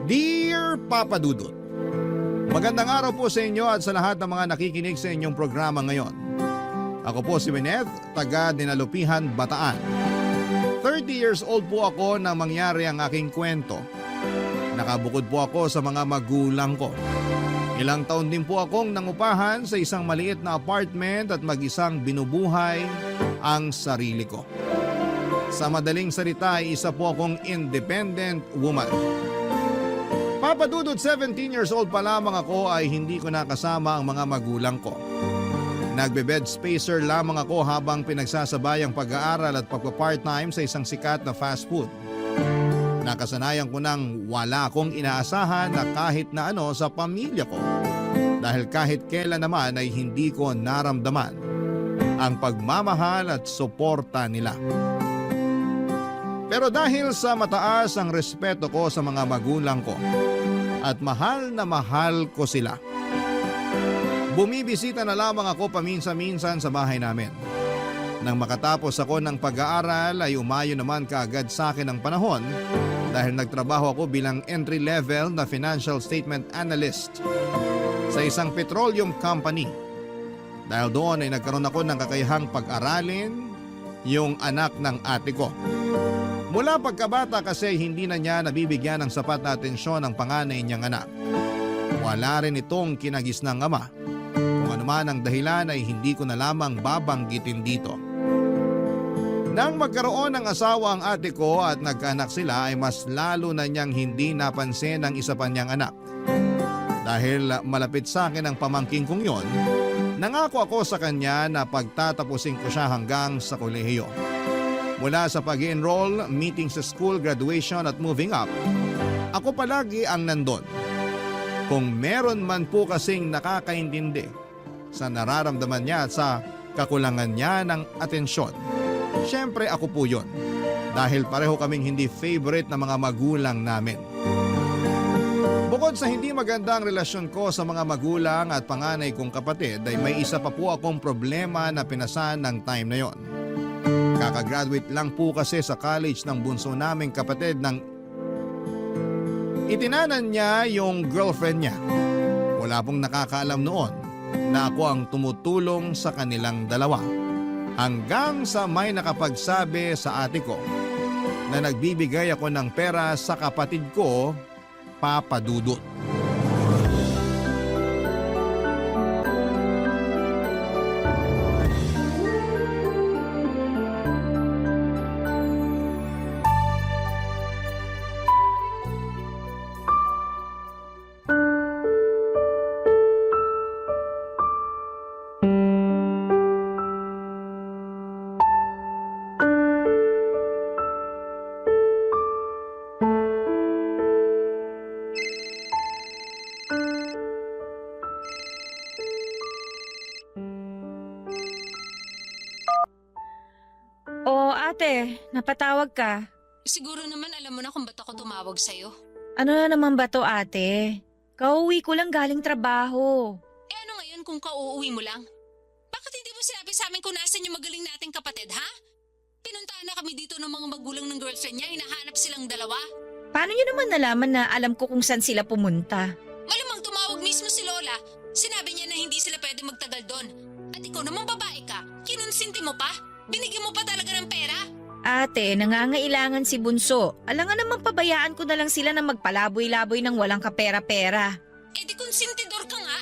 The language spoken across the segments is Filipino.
Dear Papa Dudut, magandang araw po sa inyo at sa lahat ng mga nakikinig sa inyong programa ngayon. Ako po si Wineth, taga Dinalupihan, Bataan. 30 years old po ako nang mangyari ang aking kwento. Nakabukod po ako sa mga magulang ko. Ilang taon din po akong nangupahan sa isang maliit na apartment at mag-isang binubuhay ang sarili ko. Sa madaling salita ay isa po akong independent woman. Papa Dudut, 17 years old pa lamang ako ay hindi ko nakasama ang mga magulang ko. Nagbe-bed spacer lamang ako habang pinagsasabay ang pag-aaral at pagpa-part-time sa isang sikat na fast food. Nakasanayan ko nang wala akong inaasahan na kahit na ano sa pamilya ko. Dahil kahit kailan naman ay hindi ko naramdaman ang pagmamahal at suporta nila. Pero dahil sa mataas ang respeto ko sa mga magulang ko at mahal na mahal ko sila, bumibisita na lamang ako paminsan-minsan sa bahay namin. Nang makatapos ako ng pag-aaral ay umayo naman kaagad sa akin ang panahon dahil nagtrabaho ako bilang entry-level na financial statement analyst sa isang petroleum company. Dahil doon ay nagkaroon ako ng kakayahang pag-aralin yung anak ng ate ko. Mula pagkabata kasi hindi na niya nabibigyan ng sapat na atensyon ang panganay niyang anak. Wala rin itong kinagisnang ama. Kung ano man ang dahilan ay hindi ko na lamang babanggitin dito. Nang magkaroon ng asawa ang ate ko at nagkaanak sila ay mas lalo na niyang hindi napansin ang isa pa niyang anak. Dahil malapit sa akin ang pamangking kong yon, nangako ako sa kanya na pagtatapusin ko siya hanggang sa kolehiyo. Mula sa pag-enroll, meeting sa school, graduation at moving up, ako palagi ang nandun. Kung meron man po kasing nakakaintindi sa nararamdaman niya at sa kakulangan niya ng atensyon, syempre ako po yun. Dahil pareho kaming hindi favorite na mga magulang namin. Bukod sa hindi magandang relasyon ko sa mga magulang at panganay kong kapatid, ay may isa pa po akong problema na pinasan ng time na yon. Kakagraduate lang po kasi sa college ng bunso naming kapatid nang itinanan niya yung girlfriend niya. Wala pong nakakaalam noon na ako ang tumutulong sa kanilang dalawa. Hanggang sa may nakapagsabi sa ate ko na nagbibigay ako ng pera sa kapatid ko, Papa Dudut. Oo ate, napatawag ka. Siguro naman alam mo na kung ba't ako tumawag sa'yo. Ano na naman ba to ate? Kauwi ko lang galing trabaho. Eh ano ngayon kung kauuwi mo lang? Bakit hindi mo sinabi sa amin kung nasan yung magaling nating kapatid, ha? Pinuntahan na kami dito ng mga magulang ng girlfriend niya, hinahanap silang dalawa. Paano nyo naman nalaman na alam ko kung saan sila pumunta? Malamang tumawag mismo si Lola. Sinabi niya na hindi sila pwede magtagal doon. At ikaw namang babae ka, kinonsinti mo pa? Binigyan mo pa talaga ng pera? Ate, nangangailangan si Bunso. Alangan naman pabayaan ko na lang sila na magpalaboy-laboy ng walang kapera-pera. Eh di konsentidor ka nga.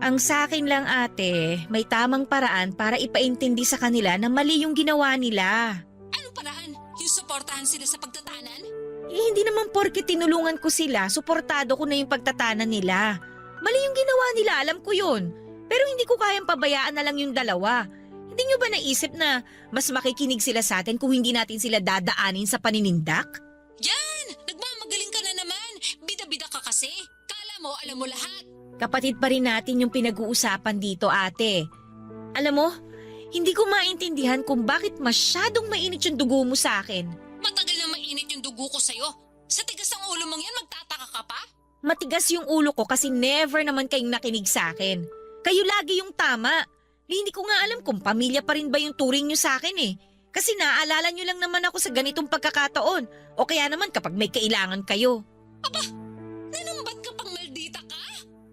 Ang sa akin lang ate, may tamang paraan para ipaintindi sa kanila na mali yung ginawa nila. Anong paraan? Yung suportahan sila sa pagtatanan? Eh, hindi naman porke tinulungan ko sila, suportado ko na yung pagtatanan nila. Mali yung ginawa nila, alam ko yun. Pero hindi ko kayang pabayaan na lang yung dalawa. Hindi nyo ba naisip na mas makikinig sila sa atin kung hindi natin sila dadaanin sa paninindak? Yan! Nagmamagaling ka na naman! Bida-bida ka kasi! Kala mo, alam mo lahat! Kapatid pa rin natin yung pinag-uusapan dito ate. Alam mo, hindi ko maintindihan kung bakit masyadong mainit yung dugo mo sa akin. Matagal na mainit yung dugo ko sa'yo. Sa tigas ng ulo mong yan, magtataka ka pa? Matigas yung ulo ko kasi never naman kayong nakinig sa akin. Kayo lagi yung tama. Hindi ko nga alam kung pamilya pa rin ba yung turing nyo sa akin eh. Kasi naaalala nyo lang naman ako sa ganitong pagkakataon. O kaya naman kapag may kailangan kayo. Aba,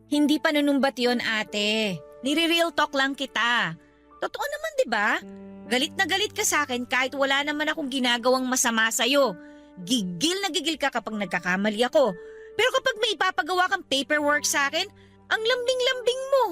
Hindi panunumbat yon ate. Nire-real talk lang kita. Totoo naman, di ba? Galit na galit ka sa akin kahit wala naman akong ginagawang masama sa'yo. Gigil na gigil ka kapag nagkakamali ako. Pero kapag may ipapagawa kang paperwork sa akin, ang lambing-lambing mo.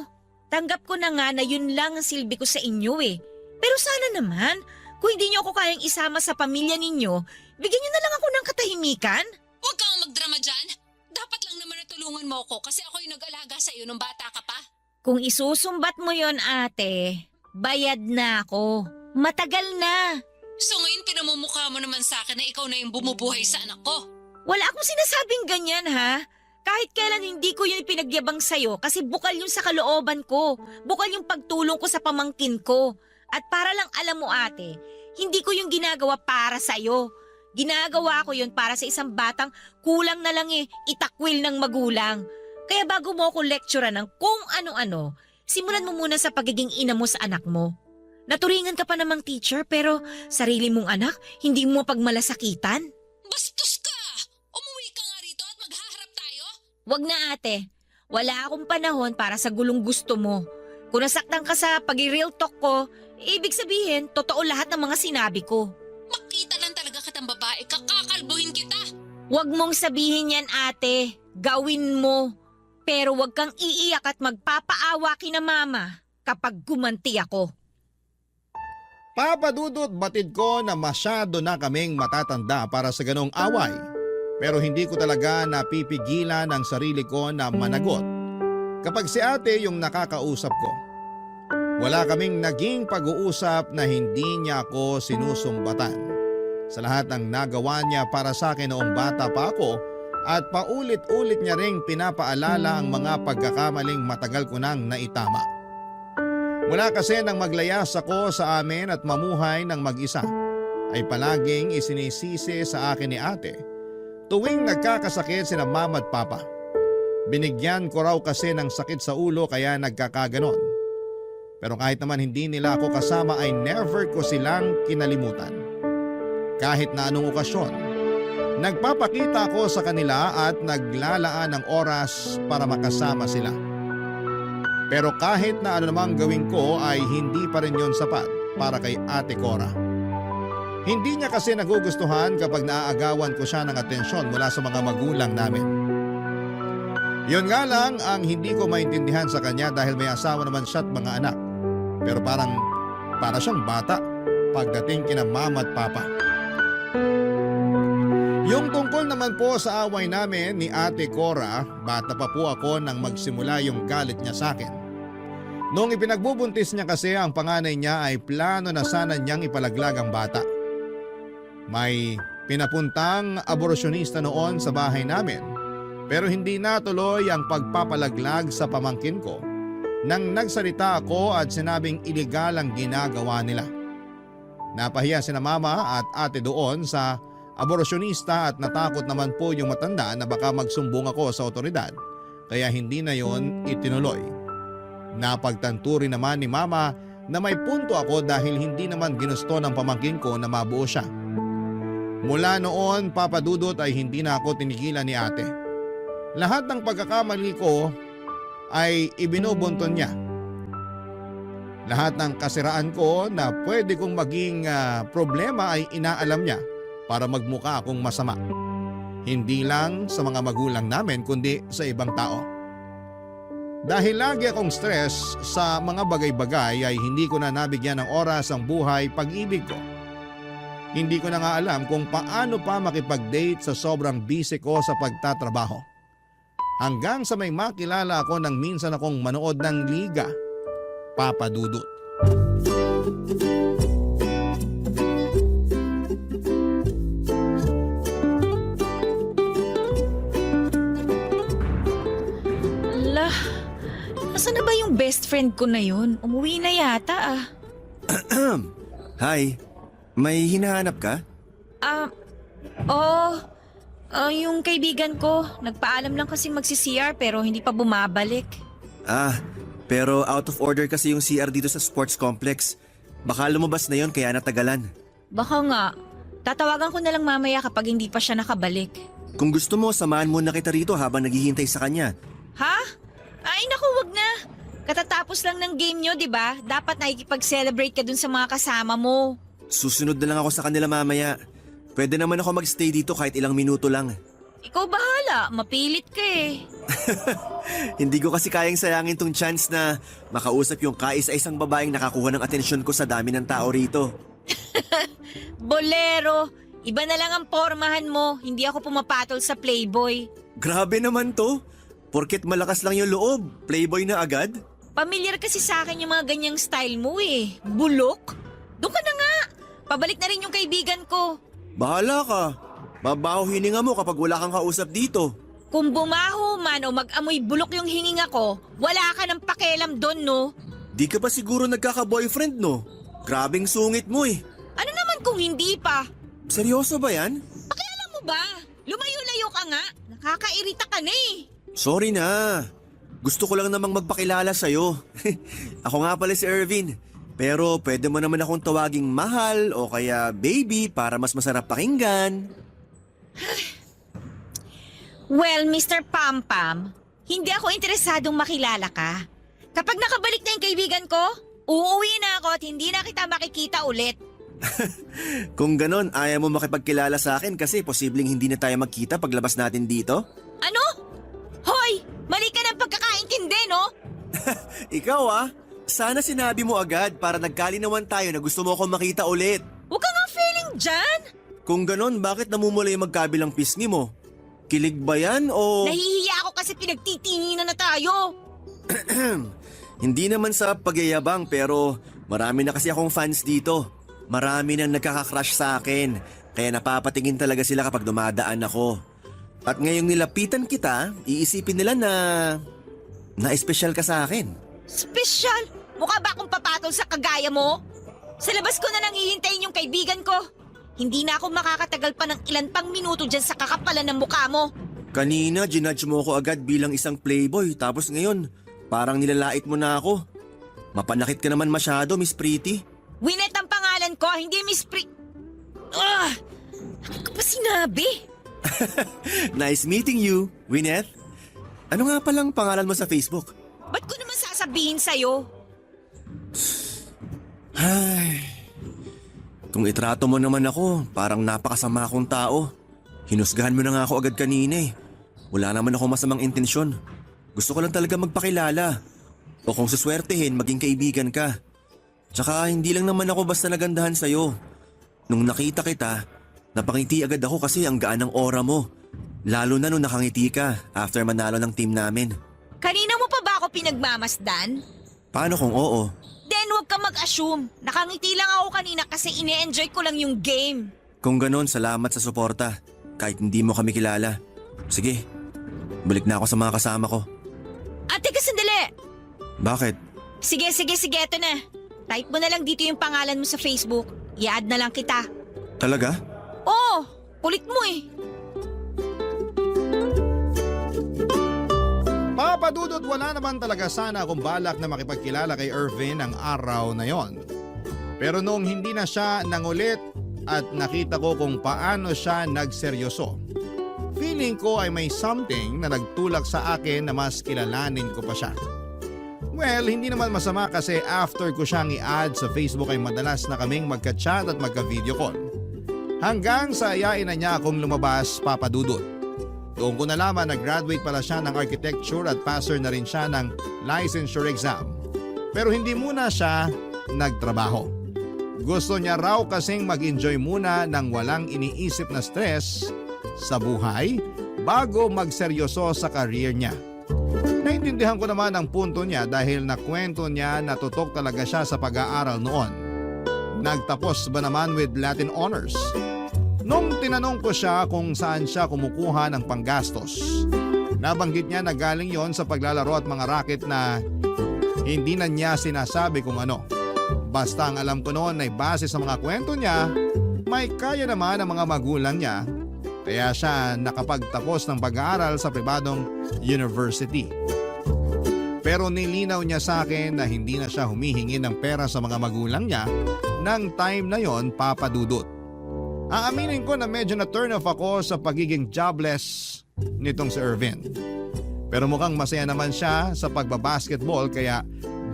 Tanggap ko na nga na yun lang ang silbi ko sa inyo eh. Pero sana naman, kung hindi niyo ako kayang isama sa pamilya ninyo, bigyan niyo na lang ako ng katahimikan. Huwag kang magdrama dyan. Dapat lang naman natulungan mo ako kasi ako yung nag-alaga sa iyo nung bata ka pa. Kung isusumbat mo yon ate, bayad na ako. Matagal na. So ngayon pinamumukha mo naman sa akin na ikaw na yung bumubuhay sa anak ko. Wala akong sinasabing ganyan ha. Kahit kailan hindi ko yun ipinagyabang sa'yo kasi bukal yun sa kalooban ko. Bukal yung pagtulong ko sa pamangkin ko. At para lang alam mo ate, hindi ko yung ginagawa para sa'yo. Ginagawa ko yun para sa isang batang kulang na lang itakwil ng magulang. Kaya bago mo ako lecturean ng kung ano-ano, simulan mo muna sa pagiging ina mo sa anak mo. Naturingan ka pa namang teacher pero sarili mong anak, hindi mo pagmalasakitan. Bastos ka! Umuwi ka nga rito at maghaharap tayo? Wag na ate, wala akong panahon para sa gulong gusto mo. Kung nasaktan ka sa pag-real talk ko, ibig sabihin, totoo lahat ng mga sinabi ko. Makita lang talaga kitang babae, kakakalbuhin kita. Wag mong sabihin yan ate, gawin mo. Pero wag kang iiyak at magpapaawa kina mama kapag gumanti ako. Papa Dudut, batid ko na masyado na kaming matatanda para sa ganong away. Pero hindi ko talaga napipigilan ang sarili ko na managot kapag si ate yung nakakausap ko. Wala kaming naging pag-uusap na hindi niya ako sinusumbatan sa lahat ng nagawa niya para sa akin noong bata pa ako at paulit-ulit niya ring pinapaalala ang mga pagkakamaling matagal ko nang naitama. Mula kasi nang maglayas ako sa amin at mamuhay ng mag-isa, ay palaging isinisisi sa akin ni ate tuwing nagkakasakit sina mama at papa. Binigyan ko raw kasi ng sakit sa ulo kaya nagkakaganon. Pero kahit naman hindi nila ako kasama ay never ko silang kinalimutan. Kahit na anong okasyon, nagpapakita ako sa kanila at naglalaan ng oras para makasama sila. Pero kahit na ano namang gawin ko ay hindi pa rin yon sapat para kay Ate Cora. Hindi niya kasi nagugustuhan kapag naaagawan ko siya ng atensyon mula sa mga magulang namin. Yun nga lang ang hindi ko maintindihan sa kanya dahil may asawa naman siya at mga anak. Pero para siyang bata pagdating kina mama at papa. Yung tungkol naman po sa away namin ni Ate Cora, bata pa po ako nang magsimula yung galit niya sa akin. Noong ipinagbubuntis niya kasi ang panganay niya ay plano na sana niyang ipalaglag ang bata. May pinapuntang aborsyonista noon sa bahay namin pero hindi natuloy ang pagpapalaglag sa pamangkin ko nang nagsalita ako at sinabing iligal ang ginagawa nila. Napahiya sina mama at ate doon sa aborsyonista at natakot naman po yung matanda na baka magsumbong ako sa otoridad kaya hindi na yon itinuloy. Napagtanturi naman ni mama na may punto ako dahil hindi naman ginusto ng pamangkin ko na mabuo siya. Mula noon, Papa Dudut, ay hindi na ako tinigilan ni ate. Lahat ng pagkakamali ko ay ibinubunton niya. Lahat ng kasiraan ko na pwede kong maging problema ay inaalam niya para magmukha akong masama. Hindi lang sa mga magulang namin kundi sa ibang tao. Dahil lagi akong stress sa mga bagay-bagay ay hindi ko na nabigyan ng oras ang buhay pag-ibig ko. Hindi ko na nga alam kung paano pa makipag-date sa sobrang busy ko sa pagtatrabaho. Hanggang sa may makilala ako nang minsan akong manood ng liga, Papa Dudut. Ala, nasaan na ba yung best friend ko na yun? Umuwi na yata ah. Hi, may hinahanap ka? Yung kaibigan ko, nagpaalam lang kasi magsi-CR pero hindi pa bumabalik. Pero out of order kasi yung CR dito sa sports complex. Baka lumabas na yon kaya natagalan. Baka nga, tatawagan ko na lang mamaya kapag hindi pa siya nakabalik. Kung gusto mo, samahan mo na kita rito habang naghihintay sa kanya. Ha? Ay naku, wag na. Katatapos lang ng game nyo, di ba? Dapat nakikipag-celebrate ka dun sa mga kasama mo. Susunod na lang ako sa kanila mamaya. Pwede naman ako magstay dito kahit ilang minuto lang. Ikaw bahala, mapilit ka eh. Hindi ko kasi kayang sayangin tong chance na makausap yung kaisa-isang babaeng nakakuha ng atensyon ko sa dami ng tao rito. Bolero, iba na lang ang pormahan mo. Hindi ako pumapatol sa Playboy. Grabe naman to. Porket malakas lang yung loob, playboy na agad? Pamilyar kasi sa akin yung mga ganyang style mo eh. Bulok? Doon ka na nga. Pabalik na rin yung kaibigan ko. Bahala ka. Mabaho hininga mo kapag wala kang kausap dito. Kung bumaho man o mag-amoy bulok yung hininga ko, wala ka ng pakialam doon, no? Di ka pa siguro nagkaka-boyfriend, no? Grabing sungit mo eh. Ano naman kung hindi pa? Seryoso ba yan? Pakialam mo ba? Lumayo-layo ka nga. Nakakairita ka na eh. Sorry na. Gusto ko lang namang magpakilala sa'yo. Ako nga pala si Irvin. Pero pwede mo naman akong tawaging mahal o kaya baby para mas masarap pakinggan. Well, Mr. Pampam, hindi ako interesadong makilala ka. Kapag nakabalik na yung kaibigan ko, uuwi na ako at hindi na kita makikita ulit. Kung ganon, ayaw mo makipagkilala sa akin kasi posibleng hindi na tayo magkita paglabas natin dito? Ano? Hoy! Mali ka ng pagkakaintindi, no? Ikaw sana sinabi mo agad para nagkalinawan tayo na gusto mo akong makita ulit. Huwag ka nga feeling dyan! Kung ganon, bakit namumula yung magkabilang pisngi mo? Kilig ba yan o... Nahihiya ako kasi pinagtitinginan na tayo. Hindi naman sa pagyayabang pero marami na kasi akong fans dito. Marami nang nagkaka-crush sa akin. Kaya napapatingin talaga sila kapag dumadaan ako. At ngayong nilapitan kita, iisipin nila na espesyal ka sa akin. Special? Mukha ba akong papatol sa kagaya mo? Sa labas ko na nang hihintayin yung kaibigan ko. Hindi na ako makakatagal pa ng ilan pang minuto dyan sa kakapalan ng mukha mo. Kanina, ginudge mo ako agad bilang isang playboy. Tapos ngayon, parang nilalait mo na ako. Mapanakit ka naman masyado, Miss Pretty. Winnet ang pangalan ko, hindi Miss Ano ko pa sinabi? Nice meeting you, Winnet. Ano nga palang pangalan mo sa Facebook? Ba't ko naman sasabihin sa'yo? Ay, kung itrato mo naman ako, parang napakasama akong tao. Hinusgahan mo na nga ako agad kanina eh. Wala naman ako masamang intensyon. Gusto ko lang talaga magpakilala. O kung suswertehin, maging kaibigan ka. Tsaka hindi lang naman ako basta nagandahan sa'yo. Nung nakita kita, napangiti agad ako kasi ang gaan ng aura mo. Lalo na nung nakangiti ka after manalo ng team namin. Kanina mo pa ba ako pinagmamasdan? Paano kung oo? Then huwag ka mag-assume. Nakangiti lang ako kanina kasi ine-enjoy ko lang yung game. Kung ganon, salamat sa suporta. Kahit hindi mo kami kilala. Sige, balik na ako sa mga kasama ko. Teka sandali! Bakit? Sige, eto na. Type mo na lang dito yung pangalan mo sa Facebook. I-add na lang kita. Talaga? Oo, kulit mo eh. Papadudot, wala naman talaga sana akong balak na makipagkilala kay Irvin ang araw na yon. Pero noong hindi na siya nangulit at nakita ko kung paano siya nagseryoso, feeling ko ay may something na nagtulak sa akin na mas kilalanin ko pa siya. Well, hindi naman masama kasi after ko siyang i-add sa Facebook ay madalas na kaming magka-chat at magka-video call. Hanggang sa ayain na niya akong lumabas, papadudot. Doon ko nalaman na graduate pala siya ng architecture at passer na rin siya ng licensure exam. Pero hindi muna siya nagtrabaho. Gusto niya raw kasing mag-enjoy muna ng walang iniisip na stress sa buhay bago magseryoso sa career niya. Naintindihan ko naman ang punto niya dahil nakwento niya na tutok talaga siya sa pag-aaral noon. Nagtapos ba naman with Latin Honors? Nung tinanong ko siya kung saan siya kumukuha ng panggastos, nabanggit niya na galing yon sa paglalaro at mga racket na hindi na niya sinasabi kung ano. Basta ang alam ko noon ay base sa mga kwento niya, may kaya naman ang mga magulang niya, kaya siya nakapagtapos ng pag-aaral sa pribadong university. Pero nilinaw niya sa akin na hindi na siya humihingi ng pera sa mga magulang niya nang time na yon, papadudot. Aaminin ko na medyo na turn off ako sa pagiging jobless nitong si Irvin. Pero mukhang masaya naman siya sa pagbabasketball kaya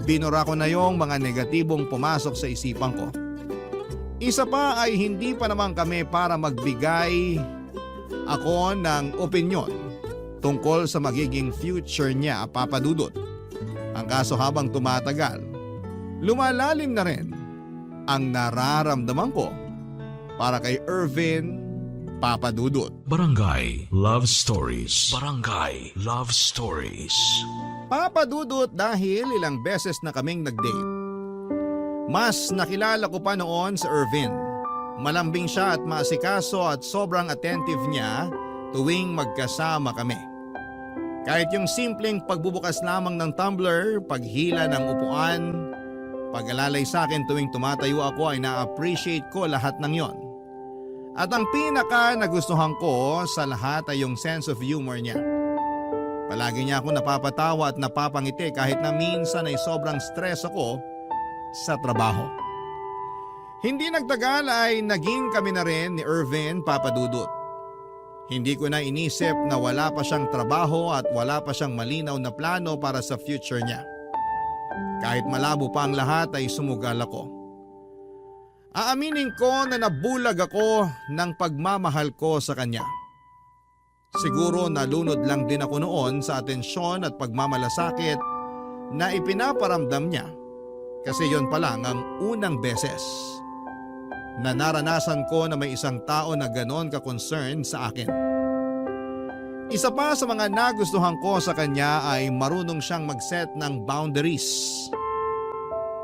binura ko na yung mga negatibong pumasok sa isipan ko. Isa pa ay hindi pa naman kami para magbigay ako ng opinyon tungkol sa magiging future niya, Papa Dudut. Ang kaso habang tumatagal, lumalalim na rin ang nararamdaman ko para kay Ervin, Papa Dudut. Barangay Love Stories. Barangay Love Stories. Papa Dudut, dahil ilang beses na kaming nag-date, mas nakilala ko pa noon si Ervin. Malambing siya at maasikaso at sobrang attentive niya tuwing magkasama kami. Kahit yung simpleng pagbubukas lamang ng tumbler, paghila ng upuan, pag-alalay sa akin tuwing tumatayo ako ay na-appreciate ko lahat ng yon. At ang pinaka nagustuhan ko sa lahat ay yung sense of humor niya. Palagi niya ako napapatawa at napapangiti kahit na minsan ay sobrang stress ako sa trabaho. Hindi nagtagal ay naging kami na rin ni Ervin, Papa Dudut. Hindi ko na inisip na wala pa siyang trabaho at wala pa siyang malinaw na plano para sa future niya. Kahit malabo pa ang lahat ay sumugal ako. Aaminin ko na nabulag ako ng pagmamahal ko sa kanya. Siguro nalunod lang din ako noon sa atensyon at pagmamalasakit na ipinaparamdam niya. Kasi yon pa lang ang unang beses na naranasan ko na may isang tao na ganon ka-concern sa akin. Isa pa sa mga nagustuhan ko sa kanya ay marunong siyang mag-set ng boundaries.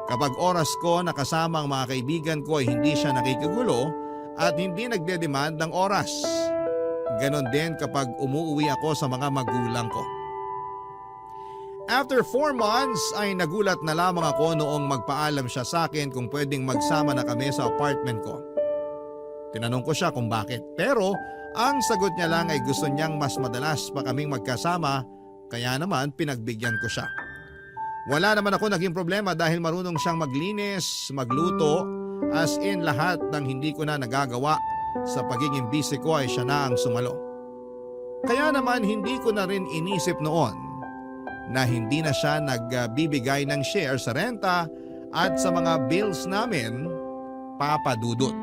Kapag oras ko nakasama ang mga kaibigan ko ay hindi siya nakikigulo at hindi nagde-demand ng oras. Ganon din kapag umuwi ako sa mga magulang ko. After 4 months ay nagulat na lamang ako noong magpaalam siya sa akin kung pwedeng magsama na kami sa apartment ko. Tinanong ko siya kung bakit, pero ang sagot niya lang ay gusto niyang mas madalas pa kaming magkasama, kaya naman pinagbigyan ko siya. Wala naman ako naging problema dahil marunong siyang maglinis, magluto, as in lahat ng hindi ko na nagagawa sa pagiging busy ko ay siya na ang sumalo. Kaya naman hindi ko na rin inisip noon na hindi na siya nagbibigay ng share sa renta at sa mga bills namin, Papa Dudut.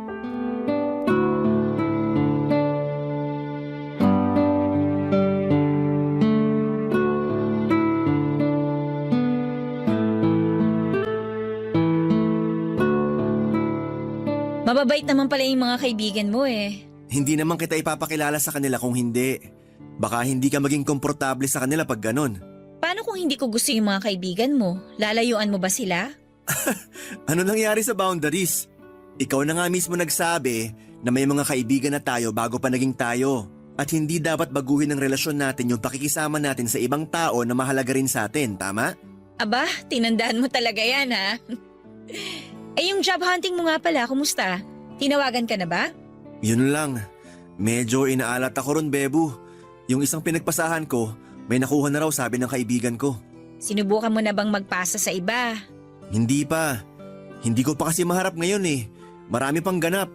Mababait naman pala yung mga kaibigan mo eh. Hindi naman kita ipapakilala sa kanila kung hindi. Baka hindi ka maging komportable sa kanila pag ganon. Paano kung hindi ko gusto yung mga kaibigan mo? Lalayuan mo ba sila? Ano nangyari sa boundaries? Ikaw na nga mismo nagsabi na may mga kaibigan na tayo bago pa naging tayo. At hindi dapat baguhin ng relasyon natin yung pakikisama natin sa ibang tao na mahalaga rin sa atin, tama? Aba, tinandaan mo talaga yan ha. Eh yung job hunting mo nga pala, kumusta? Tinawagan ka na ba? Yun lang. Medyo inaalat ako ron, Bebu. Yung isang pinagpasahan ko, may nakuha na raw sabi ng kaibigan ko. Sinubukan mo na bang magpasa sa iba? Hindi pa. Hindi ko pa kasi maharap ngayon eh. Marami pang ganap.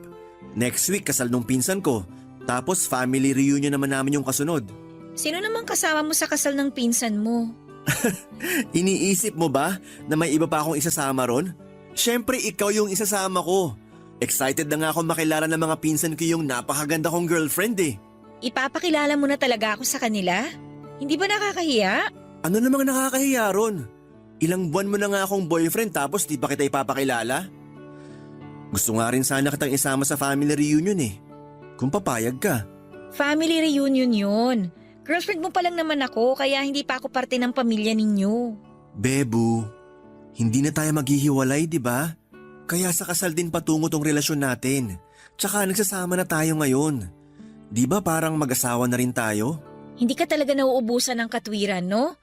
Next week kasal nung pinsan ko. Tapos family reunion naman namin yung kasunod. Sino namang kasama mo sa kasal ng pinsan mo? Iniisip mo ba na may iba pa akong isasama ron? Siyempre ikaw yung isasama ko. Excited na nga ako makilala ng mga pinsan ko yung napakaganda kong girlfriend eh. Ipapakilala mo na talaga ako sa kanila? Hindi ba nakakahiya? Ano namang nakakahiya ron? Ilang buwan mo na nga akong boyfriend tapos di pa kita ipapakilala? Gusto nga rin sana kitang isama sa family reunion eh. Kung papayag ka. Family reunion yun. Girlfriend mo pa lang naman ako kaya hindi pa ako parte ng pamilya ninyo. Bebu, hindi na tayo maghihiwalay, di ba? Kaya sa kasal din patungo tong relasyon natin. Tsaka nagsasama na tayo ngayon. Di ba parang mag-asawa na rin tayo? Hindi ka talaga nauubusan ng katwiran, no?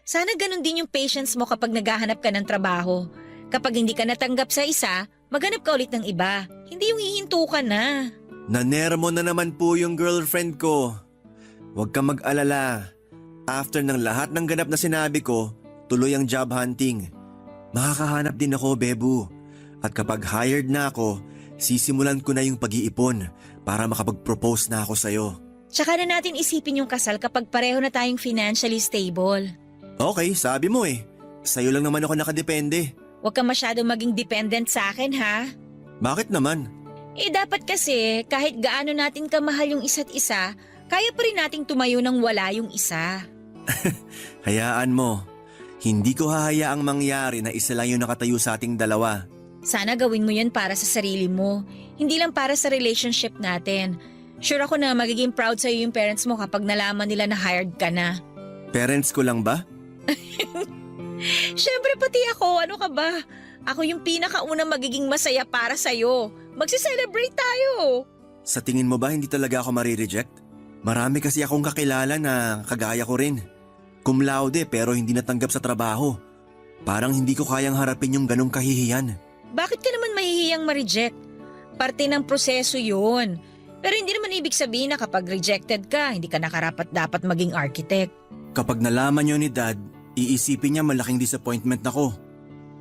Sana ganun din yung patience mo kapag naghahanap ka ng trabaho. Kapag hindi ka natanggap sa isa, maghanap ka ulit ng iba. Hindi yung hihinto ka na. Nanermo na naman po yung girlfriend ko. Huwag kang mag-alala. After ng lahat ng ganap na sinabi ko, tuloy ang job hunting. Makakahanap din ako, Bebu. At kapag hired na ako, sisimulan ko na yung pag-iipon para makapag-propose na ako sa'yo. Tsaka na natin isipin yung kasal kapag pareho na tayong financially stable. Okay, sabi mo eh. Sa'yo lang naman ako nakadepende. Huwag ka masyado maging dependent sa akin, ha? Bakit naman? Dapat kasi kahit gaano natin kamahal yung isa't isa, kaya pa rin nating tumayo nang wala yung isa. Hayaan mo. Hindi ko hahayaang mangyari na isa lang yung nakatayo sa ating dalawa. Sana gawin mo yan para sa sarili mo, hindi lang para sa relationship natin. Sure ako na magiging proud sa'yo yung parents mo kapag nalaman nila na hired ka na. Parents ko lang ba? Siyempre pati ako, ano ka ba? Ako yung pinakaunang magiging masaya para sa'yo. Magsi-celebrate tayo. Sa tingin mo ba hindi talaga ako marireject? Marami kasi akong kakilala na kagaya ko rin. Cum laude pero hindi natanggap sa trabaho. Parang hindi ko kayang harapin yung ganong kahihiyan. Bakit ka naman mahihiyang ma-reject? Parte ng proseso yun. Pero hindi naman ibig sabihin na kapag rejected ka, hindi ka nakarapat dapat maging architect. Kapag nalaman yun ni Dad, iisipin niya malaking disappointment ako.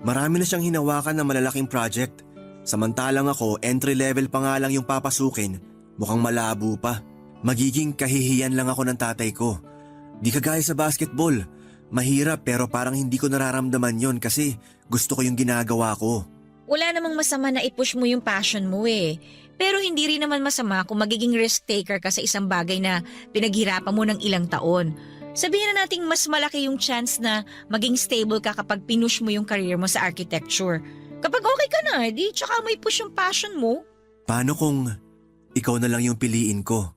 Marami na siyang hinawakan na malalaking project. Samantalang ako, entry level pa nga lang yung papasukin, mukhang malabo pa. Magiging kahihiyan lang ako ng tatay ko. Di kagaya sa basketball. Mahirap pero parang hindi ko nararamdaman yon kasi gusto ko yung ginagawa ko. Wala namang masama na i-push mo yung passion mo eh. Pero hindi rin naman masama kung magiging risk taker ka sa isang bagay na pinaghirapan mo ng ilang taon. Sabihin na nating mas malaki yung chance na maging stable ka kapag pinush mo yung career mo sa architecture. Kapag okay ka na, di tsaka may push yung passion mo. Paano kung ikaw na lang yung piliin ko?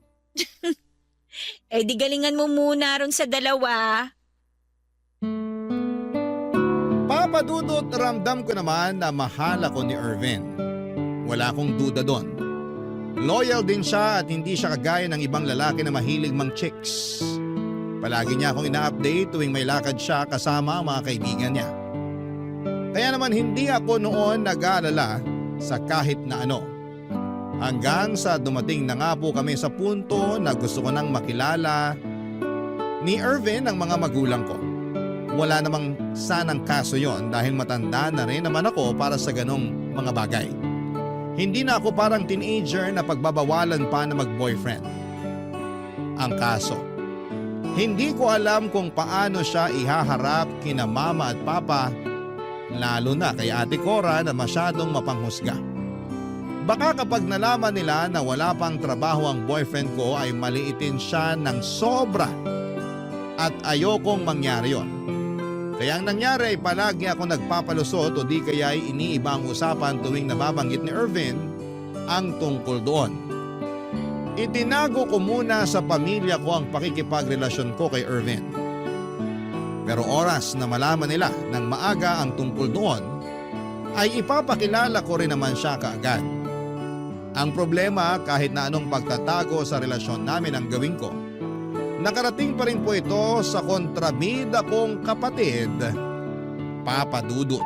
Di galingan mo muna ron sa dalawa. Papadudot, ramdam ko naman na mahal ako ni Irvin. Wala akong duda doon. Loyal din siya at hindi siya kagaya ng ibang lalaki na mahilig mang chicks. Palagi niya akong ina-update tuwing may lakad siya kasama ang mga kaibigan niya. Kaya naman hindi ako noon nag-aalala sa kahit na ano. Hanggang sa dumating na nga po kami sa punto na gusto ko nang makilala ni Irvin ang mga magulang ko. Wala namang sanang kaso yon dahil matanda na rin naman ako para sa ganong mga bagay. Hindi na ako parang teenager na pagbabawalan pa na mag-boyfriend. Ang kaso, hindi ko alam kung paano siya ihaharap kina mama at papa, lalo na kay Ate Cora na masyadong mapanghusga. Baka kapag nalaman nila na wala pang trabaho ang boyfriend ko ay maliitin siya ng sobra at ayokong mangyari yon. Kaya ang nangyari ay palagi ako nagpapalusot o di kaya ay iniiba ang usapan tuwing nababanggit ni Irvin ang tungkol doon. Itinago ko muna sa pamilya ko ang pakikipagrelasyon ko kay Irvin. Pero oras na malaman nila ng maaga ang tungkol doon, ay ipapakilala ko rin naman siya kaagad. Ang problema kahit na anong pagtatago sa relasyon namin ang gawin ko, nakarating pa rin po ito sa kontrabida kong kapatid, Papa Dudut.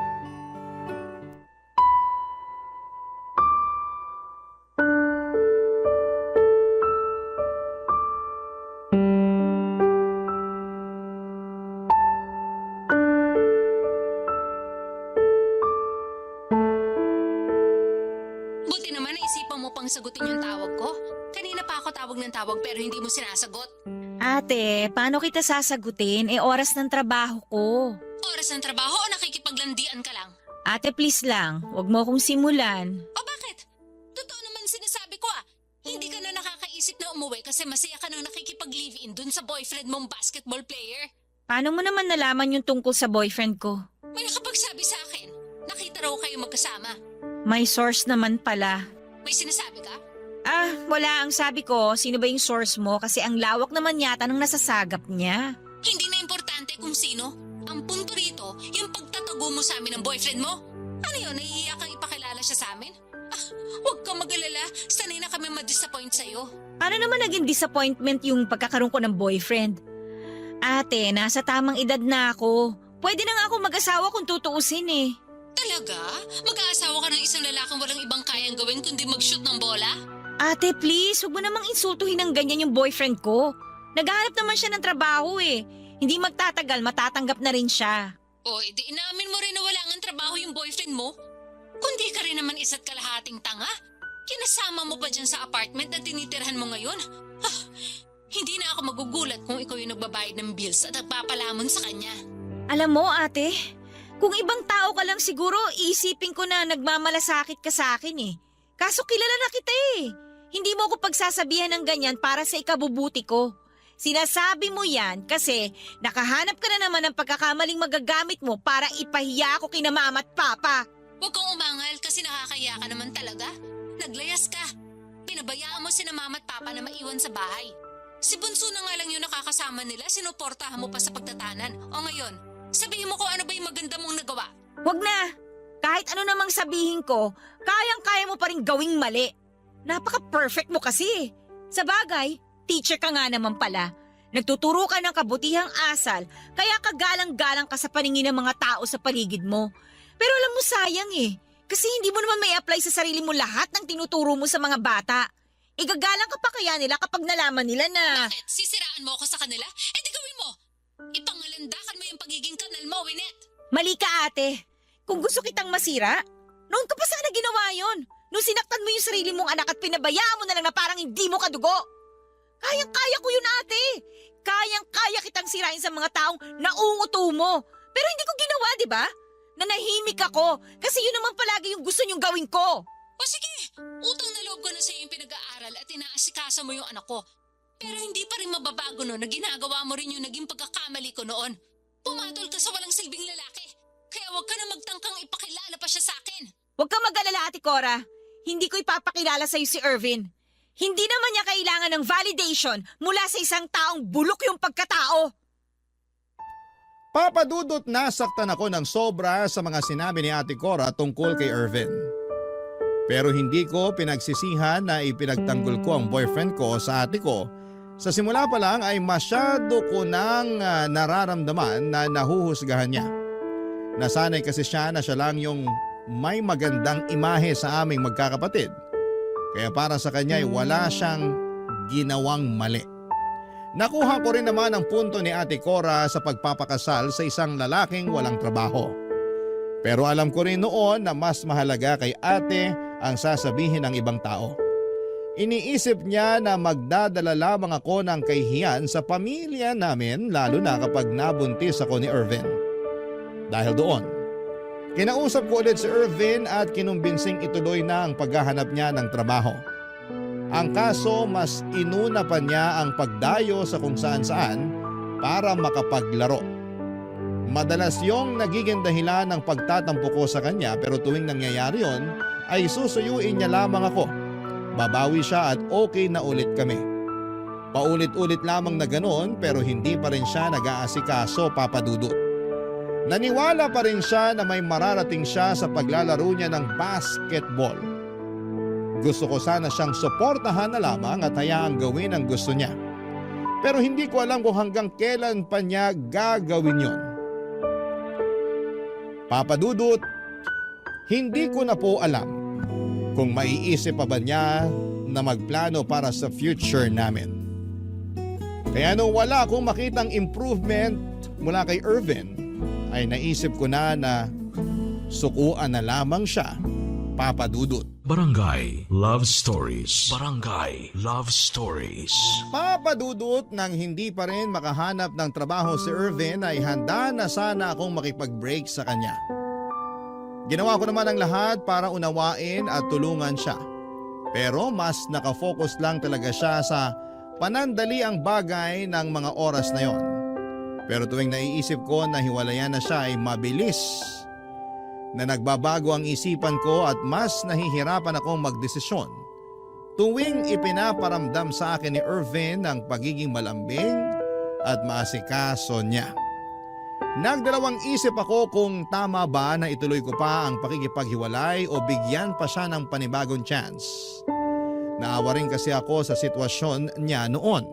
Buti naman naisipan mo pang sagutin yung tawag ko. Kanina pa ako tawag ng tawag pero hindi mo sinasagot. Ate, paano kita sasagutin? Oras ng trabaho ko. Oras ng trabaho o nakikipaglandian ka lang? Ate, please lang. Huwag mo akong simulan. O bakit? Totoo naman sinasabi ko ah. Hindi ka na nakakaisip na umuwi kasi masaya ka nang nakikipag-live-in dun sa boyfriend mong basketball player. Paano mo naman nalaman yung tungkol sa boyfriend ko? May nakapagsabi sa akin. Nakita raw kayo magkasama. May source naman pala. May sinasabi ka? Wala. Ang sabi ko, sino ba yung source mo? Kasi ang lawak naman yata ng nasasagap niya. Hindi na importante kung sino. Ang punto rito, yung pagtatago mo sa amin ng boyfriend mo. Ano yun, nahihiya kang ipakilala siya sa amin? Huwag kang mag-alala, sanay na kami ma-disappoint sa'yo. Paano naman naging disappointment yung pagkakaroon ko ng boyfriend? Ate, nasa tamang edad na ako. Pwede na nga ako mag-asawa kung tutuusin eh. Talaga? Mag-aasawa ka ng isang lalaking walang ibang kayang gawin kundi mag-shoot ng bola? Ate, please, huwag mo namang insultuhin ng ganyan yung boyfriend ko. Naghahanap naman siya ng trabaho eh. Hindi magtatagal, matatanggap na rin siya. O, edi inaamin mo rin na wala ngang trabaho yung boyfriend mo? Kundi ka rin naman isa't kalahating tanga. Kinasama mo pa dyan sa apartment na tinitirhan mo ngayon. Hindi na ako magugulat kung ikaw yung nagbabayad ng bills at nagpapalamon sa kanya. Alam mo ate, kung ibang tao ka lang siguro, iisipin ko na nagmamalasakit ka sa akin eh. Kaso kilala na kita eh. Hindi mo ako pagsasabihan ng ganyan para sa ikabubuti ko. Sinasabi mo yan kasi nakahanap ka na naman ng pagkakamaling magagamit mo para ipahiya ako kina mama at papa. Huwag kang umangal kasi nakakaya ka naman talaga. Naglayas ka. Pinabayaan mo sina mama at papa na maiwan sa bahay. Si Bunso na nga lang yung nakakasama nila, sinuportahan mo pa sa pagtatanan. O ngayon, sabihin mo ko ano ba yung maganda mong nagawa. Wag na! Kahit ano namang sabihin ko, kayang-kaya mo pa rin gawing mali. Napaka-perfect mo kasi. Sa bagay, teacher ka nga naman pala. Nagtuturo ka ng kabutihang asal, kaya kagalang-galang ka sa paningin ng mga tao sa paligid mo. Pero alam mo sayang eh, kasi hindi mo naman may apply sa sarili mo lahat ng tinuturo mo sa mga bata. Igagalang ka pa kaya nila kapag nalaman nila na… Bakit? Sisiraan mo ako sa kanila? Eh di gawin mo! Ipangalandakan mo yung pagiging kanal mo, Winnet! Mali ka ate. Kung gusto kitang masira, noon ka pa sana ginawa yon. Nung sinaktan mo yung sarili mong anak at pinabayaan mo na lang na parang hindi mo kadugo. Kayang-kaya ko yun ate. Kayang-kaya kitang sirain sa mga taong nauuto mo. Pero hindi ko ginawa, di ba? Nanahimik ako kasi yun naman palagi yung gusto niyong gawin ko. O sige, utang na loob ko na sa'yo yung pinag-aaral at inaasikasa mo yung anak ko. Pero hindi pa rin mababago no na ginagawa mo rin yung naging pagkakamali ko noon. Pumatol ka sa walang silbing lalaki. Kaya huwag ka na magtangkang ipakilala pa siya sa akin. Huwag kang mag-alala Ate Cora. Hindi ko ipapakilala sa'yo si Irvin. Hindi naman niya kailangan ng validation mula sa isang taong bulok yung pagkatao. Papadudot nasaktan ako ng sobra sa mga sinabi ni Ate Cora tungkol kay Irvin. Pero hindi ko pinagsisihan na ipinagtanggol ko ang boyfriend ko sa ate ko. Sa simula pa lang ay masyado ko nang nararamdaman na nahuhusgahan niya. Nasanay kasi siya na siya lang yung may magandang imahe sa aming magkakapatid. Kaya para sa kanya ay wala siyang ginawang mali. Nakuha ko rin naman ang punto ni Ate Cora sa pagpapakasal sa isang lalaking walang trabaho. Pero alam ko rin noon na mas mahalaga kay ate ang sasabihin ng ibang tao. Iniisip niya na magdadala lamang ako ng kahihiyan sa pamilya namin lalo na kapag nabuntis ako ni Irvin. Dahil doon, kinausap ko ulit si Irvin at kinumbinsing ituloy na ang paghahanap niya ng trabaho. Ang kaso mas inuna pa niya ang pagdayo sa kung saan-saan para makapaglaro. Madalas yung nagiging dahilan ng pagtatampo ko sa kanya pero tuwing nangyayari yon ay susuyuin niya lamang ako. Babawi siya at okay na ulit kami. Paulit-ulit lamang na ganoon pero hindi pa rin siya nag-aasikaso papadudot. Naniwala pa rin siya na may mararating siya sa paglalaro niya ng basketball. Gusto ko sana siyang suportahan na lamang at hayaang gawin ang gusto niya. Pero hindi ko alam kung hanggang kailan pa niya gagawin yon. Papadudot, hindi ko na po alam kung maiisip pa ba niya na magplano para sa future namin. Kaya nung wala akong makitang improvement mula kay Irvin, ay naisip ko na sukuan na lamang siya, papadudot. Barangay Love Stories. Barangay Love Stories. Papadudot nang hindi pa rin makahanap ng trabaho si Irvin ay handa na sana akong makipag-break sa kanya. Ginawa ko naman ang lahat para unawain at tulungan siya. Pero mas nakafocus lang talaga siya sa panandali ang bagay ng mga oras na yon. Pero tuwing naiisip ko na hiwalayan na siya ay mabilis na nagbabago ang isipan ko at mas nahihirapan akong magdesisyon. Tuwing ipinaparamdam sa akin ni Irvin ang pagiging malambing at maasikaso niya. Nagdalawang isip ako kung tama ba na ituloy ko pa ang pakikipaghiwalay o bigyan pa siya ng panibagong chance. Naawa rin kasi ako sa sitwasyon niya noon.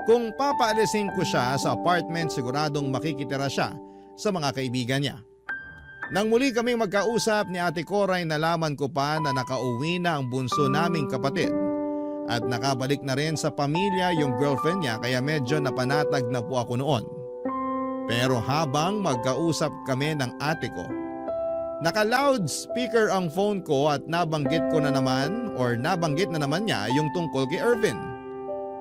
Kung papaalisin ko siya sa apartment, siguradong makikitira siya sa mga kaibigan niya. Nang muli kaming magkausap ni Ate Cora ay nalaman ko pa na nakauwi na ang bunso naming kapatid at nakabalik na rin sa pamilya yung girlfriend niya kaya medyo napanatag na po ako noon. Pero habang magkausap kami ng ate ko, naka-loudspeaker ang phone ko at nabanggit na naman niya yung tungkol kay Irvin.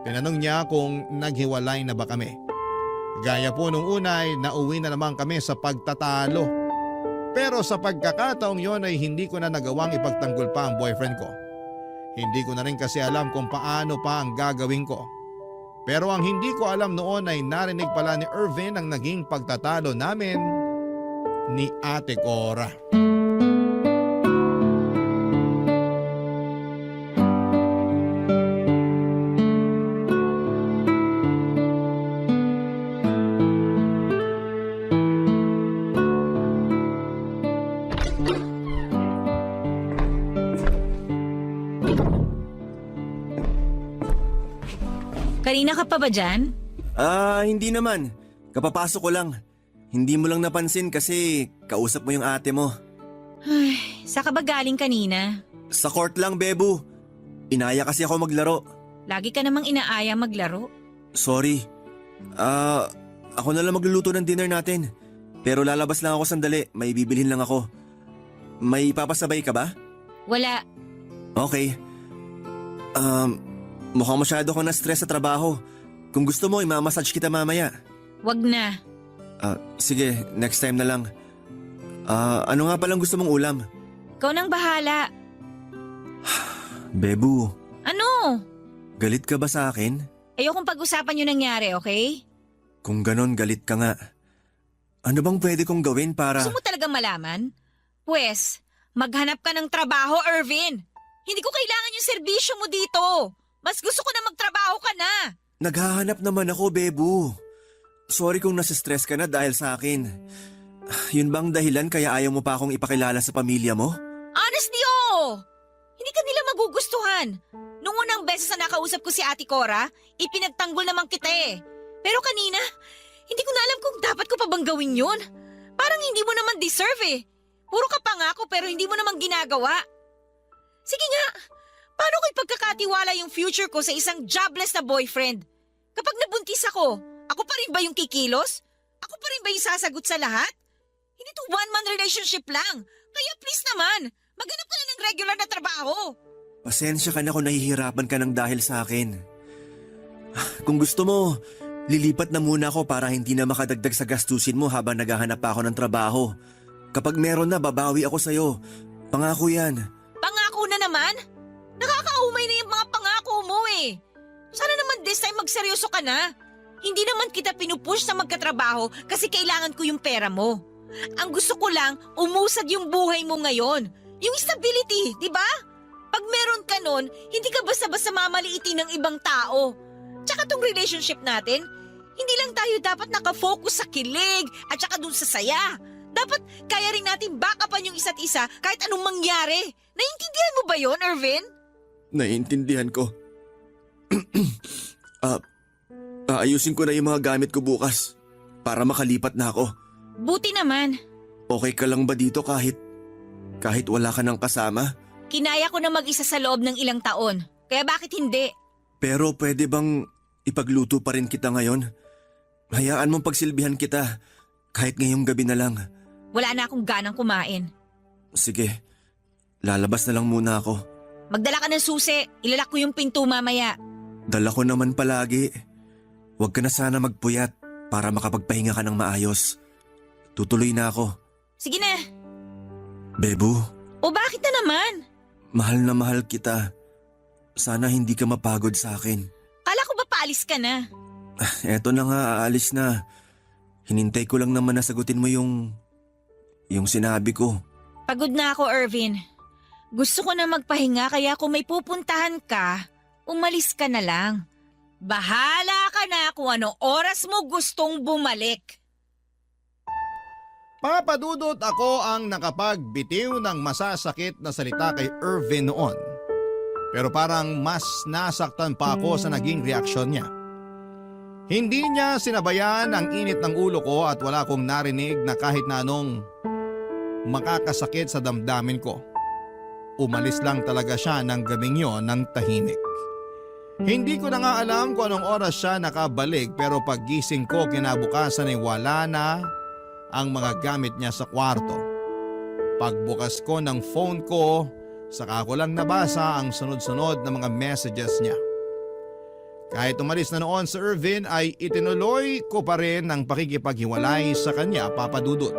Tinanong niya kung naghiwalay na ba kami. Gaya po nung unay, nauwi na naman kami sa pagtatalo. Pero sa pagkakataong yon ay hindi ko na nagawang ipagtanggol pa ang boyfriend ko. Hindi ko na rin kasi alam kung paano pa ang gagawin ko. Pero ang hindi ko alam noon ay narinig pala ni Irvin ang naging pagtatalo namin ni Ate Cora. Kanina ka pa ba dyan? Hindi naman. Kapapasok ko lang. Hindi mo lang napansin kasi kausap mo yung ate mo. Saan ka ba galing kanina? Sa court lang, Bebu. Inaya kasi ako maglaro. Lagi ka namang inaaya maglaro. Sorry. Ako na lang magluluto ng dinner natin. Pero lalabas lang ako sandali. May bibilhin lang ako. May papasabay ka ba? Wala. Okay. Mukhang masyado kang na-stress sa trabaho. Kung gusto mo, imamassage kita mamaya. Wag na. Sige, next time na lang. Ano nga palang gusto mong ulam? Ikaw nang bahala. Bebu, Ano? galit ka ba sa akin? Ayokong pag-usapan yung nangyari, okay? Kung ganon, galit ka nga. Ano bang pwede kong gawin para… Gusto mo talagang malaman? Pwes, maghanap ka ng trabaho, Irvin. Hindi ko kailangan yung serbisyo mo dito. Mas gusto ko na magtrabaho ka na. Naghahanap naman ako, Bebu. Sorry kung nasistress ka na dahil sa akin. Yun bang dahilan kaya ayaw mo pa akong ipakilala sa pamilya mo? Honestly, oo. Hindi ka nila magugustuhan. Nung unang beses na nakausap ko si Ate Cora, ipinagtanggol naman kita eh. Pero kanina, hindi ko na alam kung dapat ko pa bang gawin yun. Parang hindi mo naman deserve eh. Puro ka pangako pero hindi mo naman ginagawa. Sige nga, paano ko ipagkakatiwala yung future ko sa isang jobless na boyfriend? Kapag nabuntis ako pa rin ba yung kikilos? Ako pa rin ba yung sasagot sa lahat? Hindi to one-man relationship lang. Kaya please naman, maghanap ka na ng regular na trabaho. Pasensya ka na kung nahihirapan ka ng dahil sa akin. Kung gusto mo, lilipat na muna ako para hindi na makadagdag sa gastusin mo habang naghahanap pa ako ng trabaho. Kapag meron na, babawi ako sa'yo. Pangako yan. Pangako na naman? Nakakaumay na yung mga pangako mo eh. Sana naman this time magseryoso ka na. Hindi naman kita pinupush sa magkatrabaho kasi kailangan ko yung pera mo. Ang gusto ko lang, umusad yung buhay mo ngayon. Yung stability, di ba? Pag meron ka nun, hindi ka basta-basta mamaliitin ng ibang tao. Tsaka tong relationship natin, hindi lang tayo dapat nakafocus sa kilig at tsaka dun sa saya. Dapat kaya rin natin backupan yung isa't isa kahit anong mangyari. Naiintindihan mo ba yon, Irvin? Naiintindihan ko. Aayusin ko na yung mga gamit ko bukas para makalipat na ako. Buti naman. Okay ka lang ba dito kahit wala ka ng kasama? Kinaya ko na mag-isa sa loob ng ilang taon. Kaya bakit hindi? Pero pwede bang ipagluto pa rin kita ngayon? Hayaan mong pagsilbihan kita kahit ngayong gabi na lang. Wala na akong ganang kumain. Sige, lalabas na lang muna ako. Magdala ka ng susi. Ilalak ko yung pinto mamaya. Dala ko naman palagi. Huwag ka na sana magpuyat para makapagpahinga ka ng maayos. Tutuloy na ako. Sige na. Bebu, O bakit na naman? mahal na mahal kita. Sana hindi ka mapagod sa akin. Kala ko ba paalis ka na? Eto na nga, aalis na. Hinintay ko lang naman na sagutin mo yung sinabi ko. Pagod na ako, Irvin. Gusto ko na magpahinga kaya kung may pupuntahan ka, umalis ka na lang. Bahala ka na kung anong oras mo gustong bumalik. Papadudot ako ang nakapagbitiw ng masasakit na salita kay Irvin noon. Pero parang mas nasaktan pa ako sa naging reaksyon niya. Hindi niya sinabayan ang init ng ulo ko at wala akong narinig na kahit na anong makakasakit sa damdamin ko. Umalis lang talaga siya ng gabing yon ng tahimik. Hindi ko na nga alam kung anong oras siya nakabalik pero paggising ko kinabukasan ay wala na ang mga gamit niya sa kwarto. Pagbukas ko ng phone ko, saka ko lang nabasa ang sunod-sunod na mga messages niya. Kahit umalis na noon sa Irvin ay itinuloy ko pa rin ang pakikipaghiwalay sa kanya, Papa Dudut.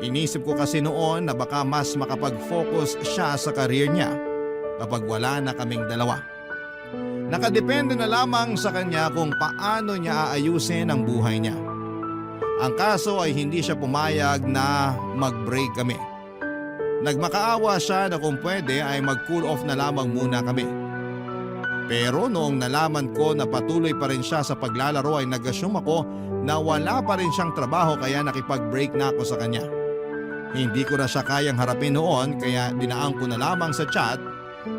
Inisip ko kasi noon na baka mas makapag-focus siya sa career niya kapag wala na kaming dalawa. Nakadepende na lamang sa kanya kung paano niya aayusin ang buhay niya. Ang kaso ay hindi siya pumayag na mag-break kami. Nagmakaawa siya na kung pwede ay mag-cool off na lamang muna kami. Pero noong nalaman ko na patuloy pa rin siya sa paglalaro ay nag-assume ako na wala pa rin siyang trabaho kaya nakipag-break na ako sa kanya. Hindi ko na siya kayang harapin noon kaya dinaan ko na lamang sa chat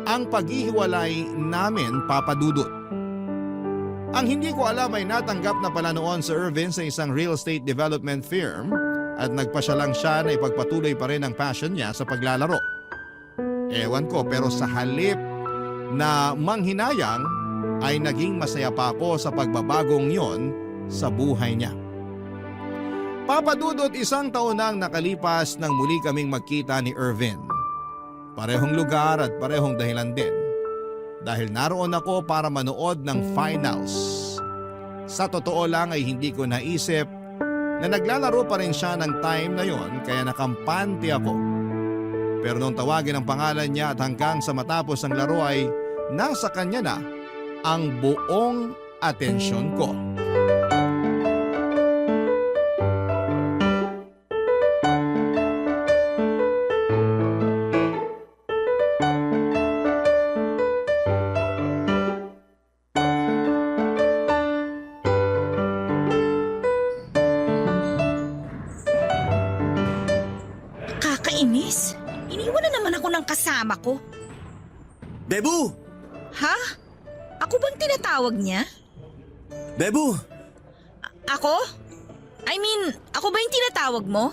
ang paghihiwalay namin, Papa Dudut. Ang hindi ko alam ay natanggap na pala noon sa Irvin sa isang real estate development firm at nagpasya lang siya na ipagpatuloy pa rin ang passion niya sa paglalaro. Ewan ko pero sa halip na manghinayang ay naging masaya pa ako sa pagbabagong yon sa buhay niya. Papa Dudut, 1 taon nang nakalipas nang muli kaming magkita ni Irvin. Parehong lugar at parehong dahilan din. Dahil naroon ako para manood ng finals. Sa totoo lang ay hindi ko naisip na naglalaro pa rin siya ng time na yon kaya nakampante ako. Pero nung tawagin ang pangalan niya at hanggang sa matapos ang laro ay nasa kanya na ang buong atensyon ko. Kakainis. Iniwan na naman ako ng kasama ko. Bebu! Ha? Ako bang tinatawag niya? Bebu! Ako? I mean, ako ba yung tinatawag mo?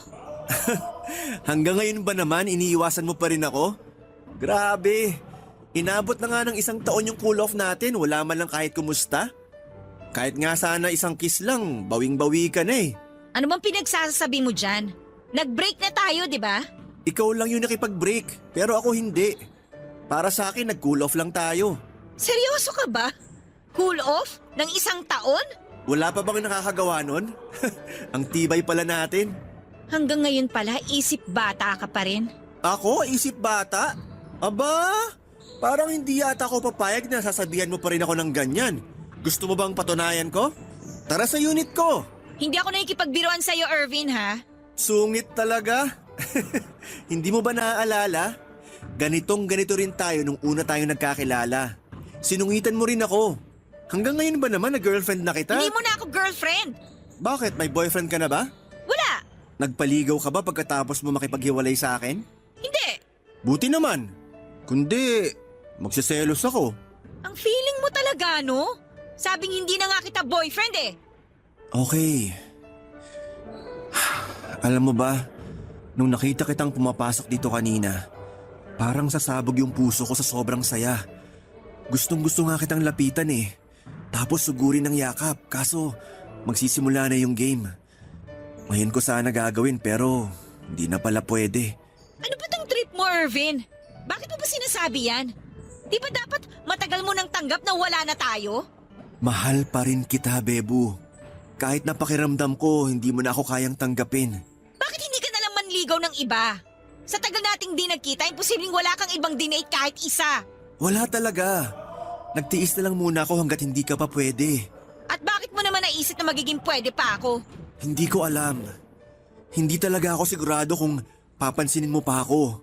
Hanggang ngayon ba naman iniiwasan mo pa rin ako? Grabe! Inabot na nga ng 1 taon yung cool off natin, wala man lang kahit kumusta. Kahit nga sana isang kiss lang, bawing-bawi ka na eh. Ano bang pinagsasabi mo dyan? Nag-break na tayo, di ba? Ikaw lang yung nakipag-break, pero ako hindi. Para sa akin, nag-cool off lang tayo. Seryoso ka ba? Cool off? Ng 1 taon? Wala pa bang nakakagawa nun? Ang tibay pala natin. Hanggang ngayon pala, isip bata ka pa rin. Ako, isip bata? Aba, parang hindi yata ako papayag na sasabihan mo pa rin ako ng ganyan. Gusto mo bang patunayan ko? Tara sa unit ko. Hindi ako nakikipagbiruan sa'yo, Irvin, ha? Sungit talaga. Hindi mo ba naaalala? Ganito rin tayo nung una tayong nagkakilala. Sinungitan mo rin ako. Hanggang ngayon ba naman na girlfriend na kita? Hindi mo na ako girlfriend. Bakit? May boyfriend ka na ba? Wala. Nagpaligaw ka ba pagkatapos mo makipaghiwalay sa akin? Hindi. Buti naman. Kundi, magsiselos ako. Ang feeling mo talaga, no? Sabing hindi na nga kita boyfriend eh. Okay. Alam mo ba, nung nakita kitang pumapasok dito kanina, parang sasabog yung puso ko sa sobrang saya. Gustong-gusto nga kitang lapitan eh. Tapos sugurin ng yakap, kaso magsisimula na yung game. Ngayon ko sana gagawin pero hindi na pala pwede. Ano ba tong trip mo, Irvin? Bakit mo ba sinasabi yan? Di ba dapat matagal mo nang tanggap na wala na tayo? Mahal pa rin kita, Bebu. Kahit napakiramdam ko, hindi mo na ako kayang tanggapin. Bakit hindi ka nalang manligaw ng iba? Sa tagal nating di nagkita, imposibleng wala kang ibang dinate kahit isa. Wala talaga. Nagtiis na lang muna ako hanggat hindi ka pa pwede. At bakit mo naman naisip na magiging pwede pa ako? Hindi ko alam. Hindi talaga ako sigurado kung papansinin mo pa ako.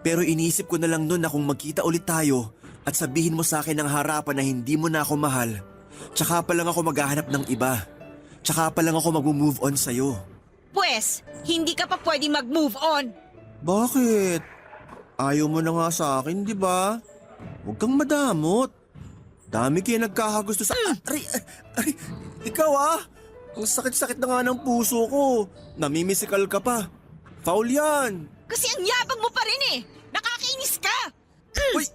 Pero iniisip ko na lang noon na kung magkita ulit tayo at sabihin mo sa akin ng harapan na hindi mo na ako mahal, tsaka pa lang ako maghahanap ng iba. Tsaka pa lang ako mag-move on sa'yo. Pwes, hindi ka pa pwede mag-move on. Bakit? Ayaw mo na nga sa akin, di ba? Huwag kang madamot. Dami kayo nagkakagusto sa... Aray, ikaw ah! Ang sakit-sakit na nga ng puso ko. Namimisikal ka pa. Foul yan. Kasi ang yabang mo pa rin eh. Nakakainis ka. Uy,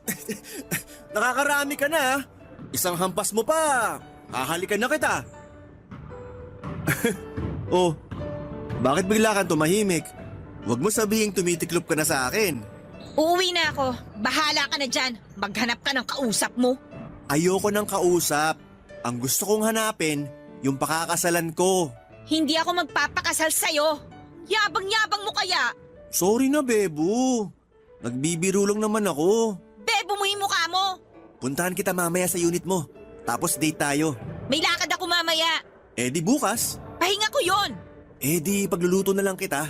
nakakarami ka na. Isang hampas mo pa. Hahalikan na kita. Oh, bakit bigla kang tumahimik? Huwag mo sabihing tumitiklop ka na sa akin. Uuwi na ako. Bahala ka na dyan. Maghanap ka ng kausap mo. Ayoko ng kausap. Ang gusto kong hanapin, yung pakakasalan ko. Hindi ako magpapakasal sa'yo. Yabang-yabang mo kaya. Sorry na, Bebo. Nagbibiro lang naman ako. Bebo mo yung mukha mo. Puntahan kita mamaya sa unit mo. Tapos date tayo. May lakad ako mamaya. Eh di bukas. Pahinga ko yon. Eh di pagluluto na lang kita.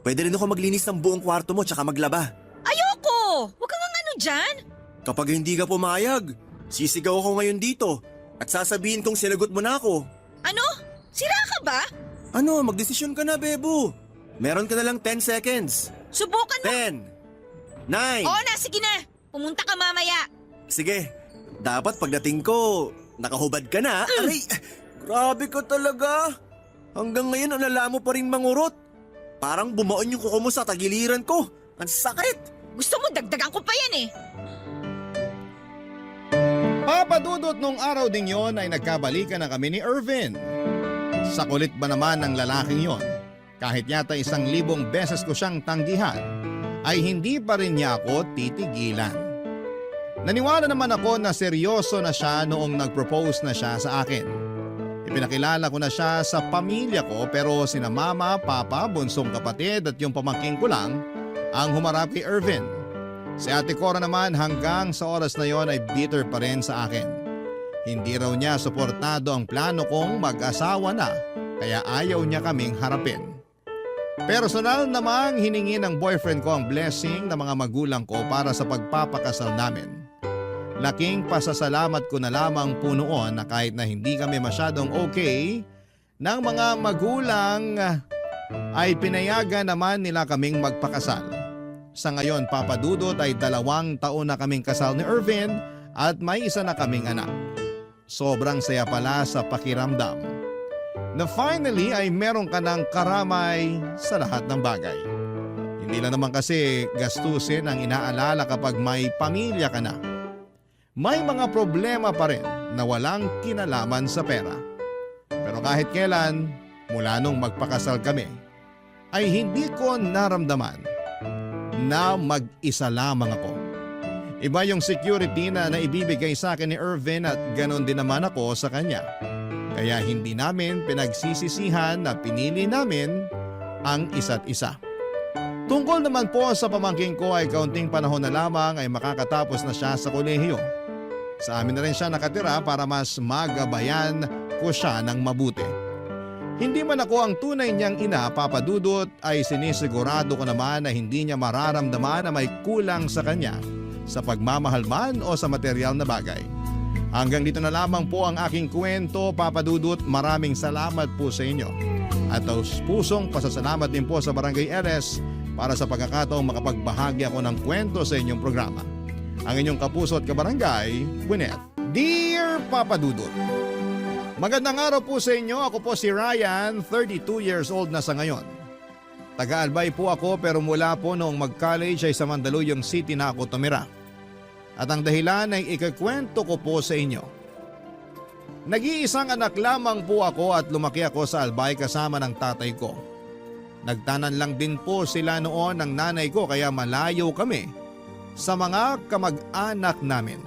Pwede rin ako maglinis ng buong kwarto mo tsaka maglaba. Ayoko! Huwag kang ano dyan. Kapag hindi ka pumayag, sisigaw ako ngayon dito at sasabihin kong sinagot mo na ako. Ano? Sira ka ba? Ano, magdesisyon ka na, Bebo. Meron ka na lang 10 seconds. Subukan mo. 10, 9. Oo na, sige na. Pumunta ka mamaya. Sige, dapat pagdating ko, nakahubad ka na. Aray, grabe ka talaga. Hanggang ngayon alala mo pa rin mangurot. Parang bumaon yung kuko mo sa tagiliran ko. Ang sakit. Gusto mo dagdagan ko pa yan eh. Papadudot nung araw ding yon ay nagkabalikan na kami ni Irvin. Sa kulit ba naman ng lalaking yon, kahit yata 1,000 beses ko siyang tanggihan, ay hindi pa rin niya ako titigilan. Naniwala naman ako na seryoso na siya noong nag-propose na siya sa akin. Ipinakilala ko na siya sa pamilya ko pero sina mama, papa, bunsong kapatid at yung pamangking ko lang ang humarap kay Irvin. Si Ate Cora naman hanggang sa oras na yon ay bitter pa rin sa akin. Hindi raw niya suportado ang plano kong mag-asawa na kaya ayaw niya kaming harapin. Personal namang hiningi ng boyfriend ko ang blessing ng mga magulang ko para sa pagpapakasal namin. Laking pasasalamat ko na lamang po noon na kahit na hindi kami masyadong okay ng mga magulang ay pinayagan naman nila kaming magpakasal. Sa ngayon, Papadudot, ay 2 taon na kaming kasal ni Irvin at may isa na kaming anak. Sobrang saya pala sa pakiramdam na finally ay meron ka ng karamay sa lahat ng bagay. Hindi lang naman kasi gastusin ang inaalala kapag may pamilya ka na. May mga problema pa rin na walang kinalaman sa pera. Pero kahit kailan, mula nung magpakasal kami, ay hindi ko naramdaman na mag-isa lamang ako. Iba yung security na naibibigay sa akin ni Irvin at ganon din naman ako sa kanya. Kaya hindi namin pinagsisisihan na pinili namin ang isa't isa. Tungkol naman po sa pamangking ko ay kaunting panahon na lamang ay makakatapos na siya sa kolehiyo. Sa amin na rin siya nakatira para mas magabayan ko siya ng mabuti. Hindi man ako ang tunay niyang ina, Papadudot, ay sinisigurado ko naman na hindi niya mararamdaman na may kulang sa kanya sa pagmamahal man o sa material na bagay. Hanggang dito na lamang po ang aking kwento, Papadudot. Maraming salamat po sa inyo. At pusong pasasalamat din po sa Barangay LS para sa pagkakataong makapagbahagi ako ng kwento sa inyong programa. Ang inyong kapuso at kabarangay, Gwyneth. Dear Papadudot, magandang araw po sa inyo. Ako po si Ryan, 32 years old na sa ngayon. Taga-Albay po ako pero mula po noong mag-college ay sa Mandaluyong City na ako tumira. At ang dahilan ay ikakwento ko po sa inyo. Nag-iisang anak lamang po ako at lumaki ako sa Albay kasama ng tatay ko. Nagtanan lang din po sila noon ng nanay ko kaya malayo kami sa mga kamag-anak namin.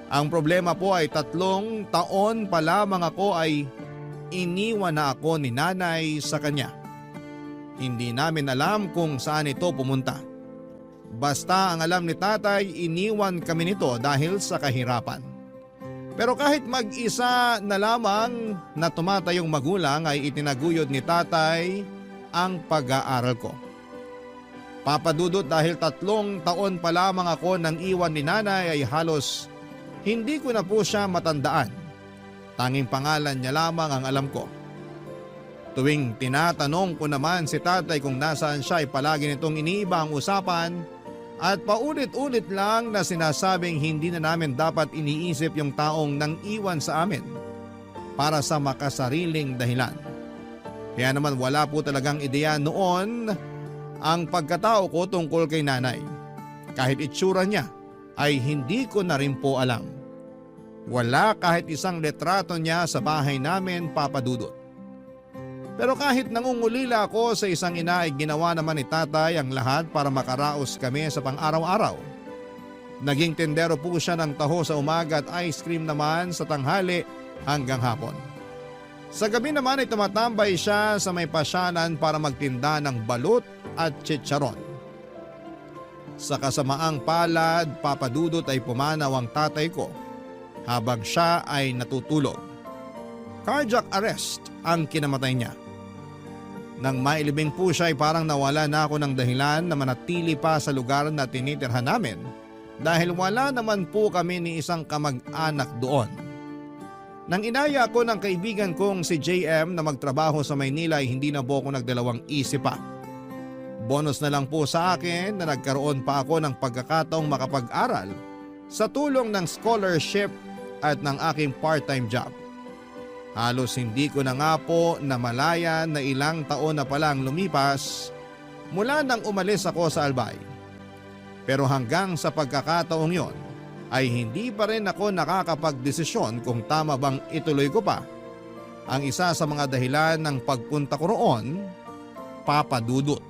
Ang problema po ay 3 taon pa lamang ako ay iniwan na ako ni nanay sa kanya. Hindi namin alam kung saan ito pumunta. Basta ang alam ni tatay, iniwan kami nito dahil sa kahirapan. Pero kahit mag-isa na lamang na tumatayong magulang ay itinaguyod ni tatay ang pag-aaral ko. Papadudot, dahil 3 taon pa lamang ako nang iwan ni nanay ay halos hindi ko na po siya matandaan. Tanging pangalan niya lamang ang alam ko. Tuwing tinatanong ko naman si tatay kung nasaan siya ay palagi nitong iniiba ang usapan at paulit-ulit lang na sinasabing hindi na namin dapat iniisip yung taong nang iwan sa amin para sa makasariling dahilan. Kaya naman wala po talagang ideya noon ang pagkatao ko tungkol kay nanay. Kahit itsura niya ay hindi ko na rin po alam. Wala kahit isang letrato niya sa bahay namin, Papadudot. Pero kahit nangungulila ako sa isang ina ay ginawa naman ni tatay ang lahat para makaraos kami sa pang-araw-araw. Naging tendero po siya ng taho sa umaga at ice cream naman sa tanghali hanggang hapon. Sa gabi naman ay tumatambay siya sa may pasyanan para magtinda ng balut at chicharon. Sa kasamaang palad, papadudot ay pumanaw ang tatay ko habang siya ay natutulog. Cardiac arrest ang kinamatay niya. Nang mailibing po siya ay parang nawala na ako ng dahilan na manatili pa sa lugar na tinitirhan namin dahil wala naman po kami ni isang kamag-anak doon. Nang inaya ko ng kaibigan kong si JM na magtrabaho sa Maynila ay hindi na po ako nagdalawang isip pa. Bonus na lang po sa akin na nagkaroon pa ako ng pagkakataong makapag-aral sa tulong ng scholarship at ng aking part-time job. Halos hindi ko na nga po namalayan na ilang taon na palang lumipas mula nang umalis ako sa Albay. Pero hanggang sa pagkakataong yon ay hindi pa rin ako nakakapagdesisyon kung tama bang ituloy ko pa ang isa sa mga dahilan ng pagpunta ko roon, Papa Dudut.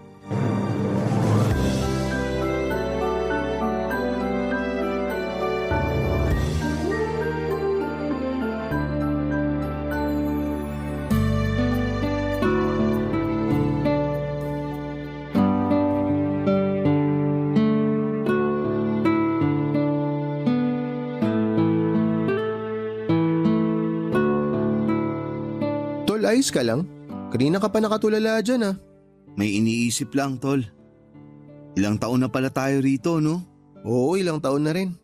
Tol, ayos ka lang? Kanina ka pa nakatulala dyan ah. May iniisip lang, tol. Ilang taon na pala tayo rito, no? Oo, ilang taon na rin.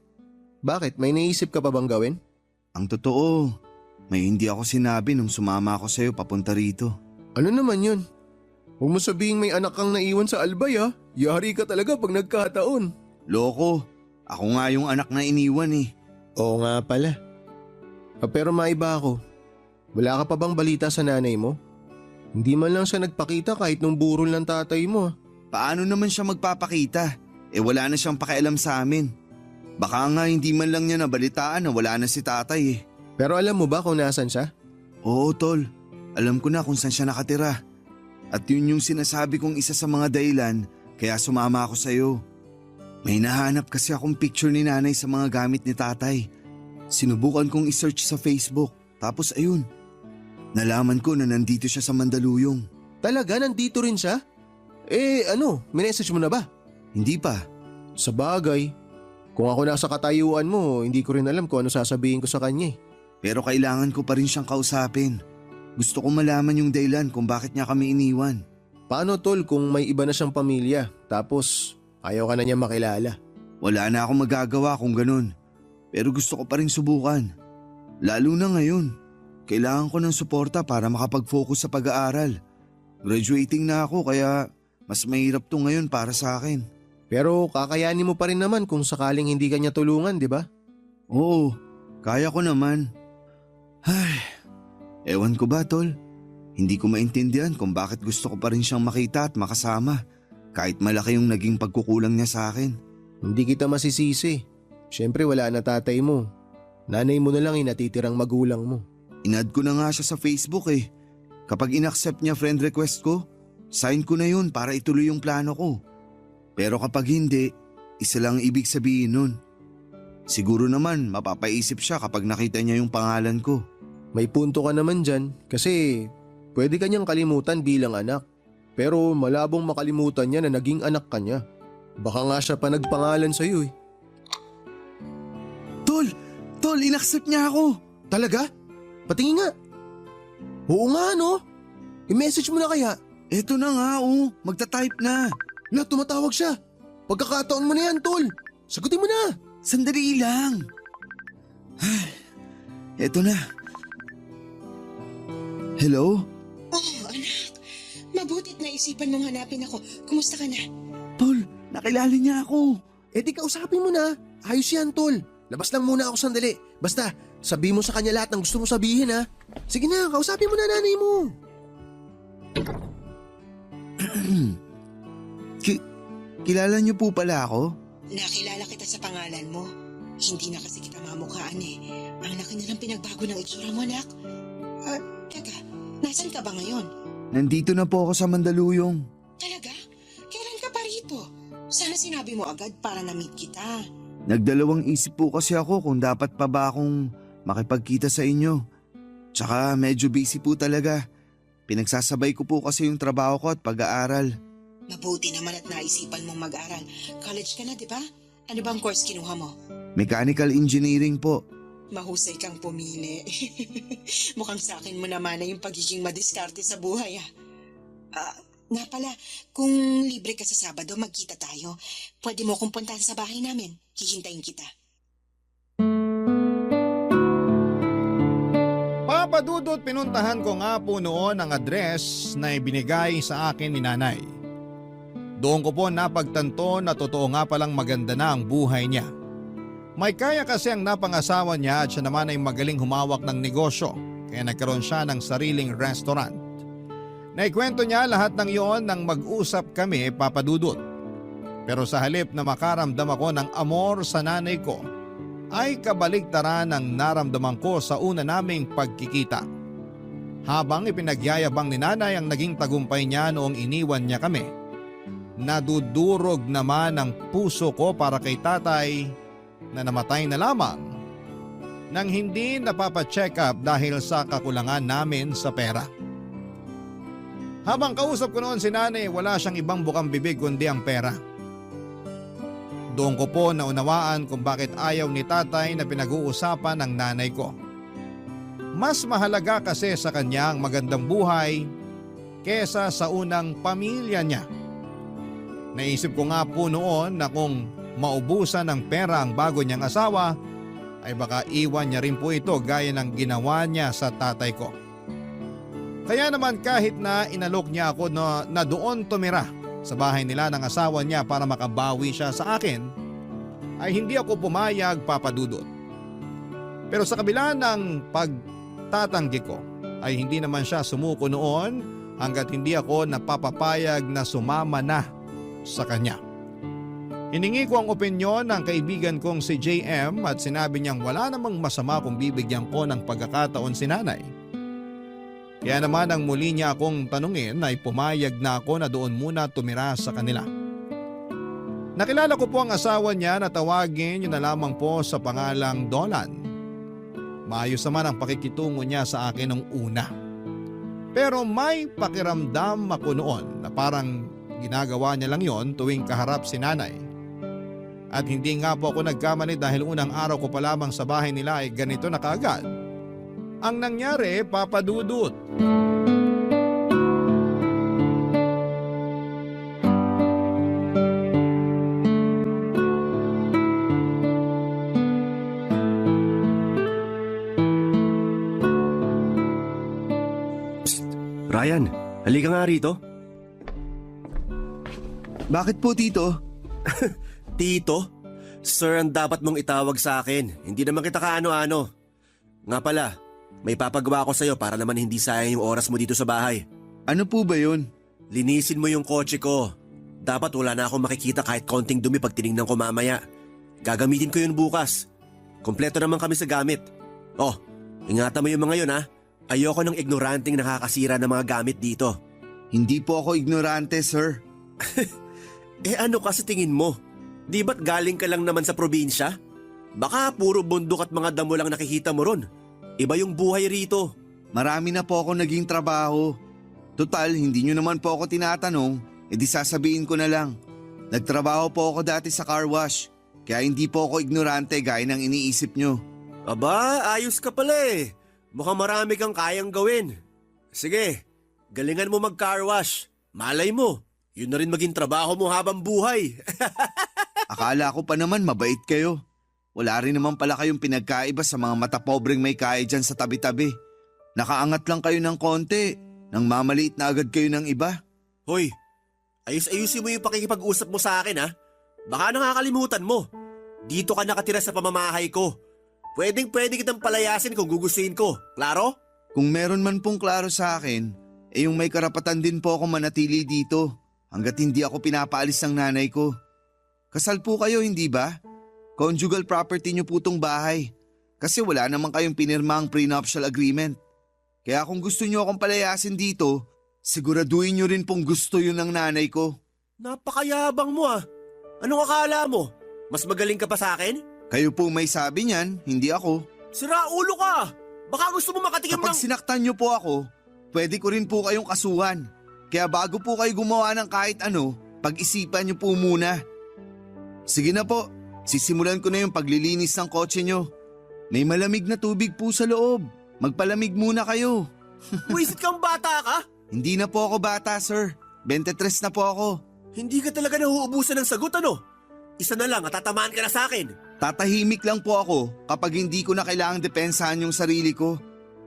Bakit? May naisip ka pa bang gawin? Ang totoo, may hindi ako sinabi nung sumama ako sa'yo papunta rito. Ano naman yun? Huwag mo sabihing may anak kang naiwan sa Albay ah. Yari ka talaga pag nagkataon. Loko, ako nga yung anak na iniwan eh. Oo nga pala. Pero maiba ako. Wala ka pa bang balita sa nanay mo? Hindi man lang siya nagpakita kahit nung burol ng tatay mo ah. Paano naman siya magpapakita? Wala na siyang pakialam sa amin. Baka nga hindi man lang niya nabalitaan na wala na si tatay eh. Pero alam mo ba kung nasan siya? Oo, tol. Alam ko na kung saan siya nakatira. At yun yung sinasabi kong isa sa mga dahilan kaya sumama ako sa'yo. May nahanap kasi akong picture ni nanay sa mga gamit ni tatay. Sinubukan kong isearch sa Facebook. Tapos ayun, nalaman ko na nandito siya sa Mandaluyong. Talaga? Nandito rin siya? Minessage mo na ba? Hindi pa. Sa bagay. Kung ako nasa katayuan mo, hindi ko rin alam kung ano sasabihin ko sa kanya eh. Pero kailangan ko pa rin siyang kausapin. Gusto ko malaman yung dahilan kung bakit niya kami iniwan. Paano tol kung may iba na siyang pamilya tapos ayaw ka na niya makilala? Wala na akong magagawa kung ganun. Pero gusto ko pa rin subukan. Lalo na ngayon. Kailangan ko ng suporta para makapag-focus sa pag-aaral. Graduating na ako kaya mas mahirap to ngayon para sa akin. Pero kakayanin mo pa rin naman kung sakaling hindi ka niya tulungan, di ba? Oo, kaya ko naman. Ay, ewan ko ba tol? Hindi ko maintindihan kung bakit gusto ko pa rin siyang makita at makasama. Kahit malaki yung naging pagkukulang niya sa akin. Hindi kita masisisi. Siyempre wala na tatay mo. Nanay mo na lang yung natitirang magulang mo. Inad ko na nga siya sa Facebook eh. Kapag inaccept niya friend request ko, sign ko na yun para ituloy yung plano ko. Pero kapag hindi, isa lang ang ibig sabihin nun. Siguro naman mapapaisip siya kapag nakita niya yung pangalan ko. May punto ka naman dyan kasi pwede ka niyang kalimutan bilang anak. Pero malabong makalimutan niya na naging anak ka niya. Baka nga siya pa nagpangalan sa'yo eh. Tol, inaccept niya ako. Talaga? Patingin nga. Oo nga no. I-message mo na kaya. Eto na nga magta-type na. La, tumatawag siya. Pagkakataon mo na yan, tol. Sagutin mo na. Sandali lang. Eto na. Hello? Oh, anak. Mabutit na isipan mong hanapin ako. Kumusta ka na? Tol, nakilala niya ako. Di kausapin mo na. Ayos yan, tol. Labas lang muna ako sandali. Basta, sabihin mo sa kanya lahat ng gusto mo sabihin ha. Sige na, kausapin mo na nanay mo. Kilala niyo po pala ako? Nakilala kita sa pangalan mo. Hindi na kasi kita mamukhaan eh. Ang laki na ng pinagbago ng itsura mo, anak. Teka, nasan ka ba ngayon? Nandito na po ako sa Mandaluyong. Talaga? Kailan ka pa rito? Sana sinabi mo agad para na-meet kita. Nagdalawang isip po kasi ako kung dapat pa ba akong makipagkita sa inyo. Tsaka medyo busy po talaga. Pinagsasabay ko po kasi yung trabaho ko at pag-aaral. Mabuti naman at naisipan mong mag-aral. College ka na, di ba? Ano bang course kinuha mo? Mechanical engineering po. Mahusay kang pumili. Mukhang sa akin mo naman na yung pagiging madiskarte sa buhay, ah. Nga pala, kung libre ka sa Sabado, magkita tayo. Pwede mo kong puntahan sa bahay namin. Hihintayin kita. Papadudot, pinuntahan ko nga po noon ang address na ibinigay sa akin ni nanay. Doon ko po napagtanto na totoo nga palang maganda na ang buhay niya. May kaya kasi ang napangasawa niya at siya naman ay magaling humawak ng negosyo, kaya nagkaroon siya ng sariling restaurant. Naikwento niya lahat ng iyon nang mag-usap kami, Papadudot. Pero sa halip na makaramdam ako ng amor sa nanay ko, ay kabaligtaran ang naramdaman ko sa una naming pagkikita. Habang ipinagyayabang ni nanay ang naging tagumpay niya noong iniwan niya kami, nadudurog naman ang puso ko para kay tatay na namatay na lamang nang hindi napapacheck up dahil sa kakulangan namin sa pera. Habang kausap ko noon si nanay, wala siyang ibang bukang bibig kundi ang pera. Doon ko po naunawaan kung bakit ayaw ni tatay na pinag-uusapan ng nanay ko. Mas mahalaga kasi sa kanya ang magandang buhay kesa sa unang pamilya niya. Naisip ko nga po noon na kung maubusan ng pera ang bago niyang asawa, ay baka iwan niya rin po ito gaya ng ginawa niya sa tatay ko. Kaya naman kahit na inalok niya ako na doon tumira sa bahay nila ng asawa niya para makabawi siya sa akin, ay hindi ako pumayag, Papadudot. Pero sa kabila ng pagtatanggi ko, ay hindi naman siya sumuko noon hanggat hindi ako napapapayag na sumama na sa kanya. Hiningi ko ang opinyon ng kaibigan kong si JM at sinabi niyang wala namang masama kung bibigyan ko ng pagkakataon si nanay. Kaya naman ang muli niya akong tanungin ay pumayag na ako na doon muna tumira sa kanila. Nakilala ko po ang asawa niya na tawagin niyo na lamang po sa pangalang Dolan. Maayos naman ang pakikitungo niya sa akin nung una. Pero may pakiramdam ako noon na parang ginagawa niya lang yon tuwing kaharap si nanay. At hindi nga po ako nagkamali dahil unang araw ko pa lamang sa bahay nila ay ganito na kaagad ang nangyari, Papadudot. Ryan, halika nga rito. Bakit po, Tito? Tito? Sir ang dapat mong itawag sa akin. Hindi naman kita kaano-ano. Nga pala, may papagawa ko sa'yo para naman hindi sayang yung oras mo dito sa bahay. Ano po ba yun? Linisin mo yung kotse ko. Dapat wala na akong makikita kahit konting dumi pag tinignan ko mamaya. Gagamitin ko yun bukas. Kompleto naman kami sa gamit. Oh, ingatan mo yung mga yun ha. Ayoko ng ignoranting nakakasira ng mga gamit dito. Hindi po ako ignorante, sir. Ano kasi tingin mo? Di ba't galing ka lang naman sa probinsya? Baka puro bundok at mga damo lang nakikita mo ron. Iba yung buhay rito. Marami na po ako naging trabaho. Total, hindi nyo naman po ako tinatanong, edi sasabihin ko na lang. Nagtrabaho po ako dati sa car wash, kaya hindi po ako ignorante gaya ng iniisip nyo. Aba, ayos ka pala eh. Mukhang marami kang kayang gawin. Sige, galingan mo mag-car wash. Malay mo, yun na rin maging trabaho mo habang buhay. Akala ko pa naman mabait kayo. Wala rin naman pala kayong pinagkaiba sa mga matapobreng may kaya dyan sa tabi-tabi. Nakaangat lang kayo ng konti, nang mamaliit na agad kayo ng iba. Hoy, ayusin mo yung pakikipag-usap mo sa akin ha. Baka nakakalimutan mo. Dito ka nakatira sa pamamahay ko. Pwede kitang palayasin kung gugustuhin ko. Klaro? Kung meron man pong klaro sa akin, yung may karapatan din po ako manatili dito hanggat hindi ako pinapaalis ng nanay ko. Kasal po kayo, hindi ba? Conjugal property niyo po tong bahay kasi wala naman kayong pinirmang prenuptial agreement. Kaya kung gusto niyo akong palayasin dito, siguraduhin niyo rin pong gusto yun ng nanay ko. Napakayabang mo ah. Anong akala mo? Mas magaling ka pa sa akin? Kayo po may sabi niyan, hindi ako. Sira ulo ka! Baka gusto mo makatikim Kapag ng... sinaktan niyo po ako, pwede ko rin po kayong kasuhan. Kaya bago po kayo gumawa ng kahit ano, pag-isipan niyo po muna. Sige na po, sisimulan ko na yung paglilinis ng kotse niyo. May malamig na tubig po sa loob. Magpalamig muna kayo. Buisit kang bata ka? Hindi na po ako bata, sir. 23 na po ako. Hindi ka talaga nahuubusan ng sagot ano? Isa na lang at tatamaan ka na sa akin. Tatahimik lang po ako kapag hindi ko na kailangang depensahan yung sarili ko.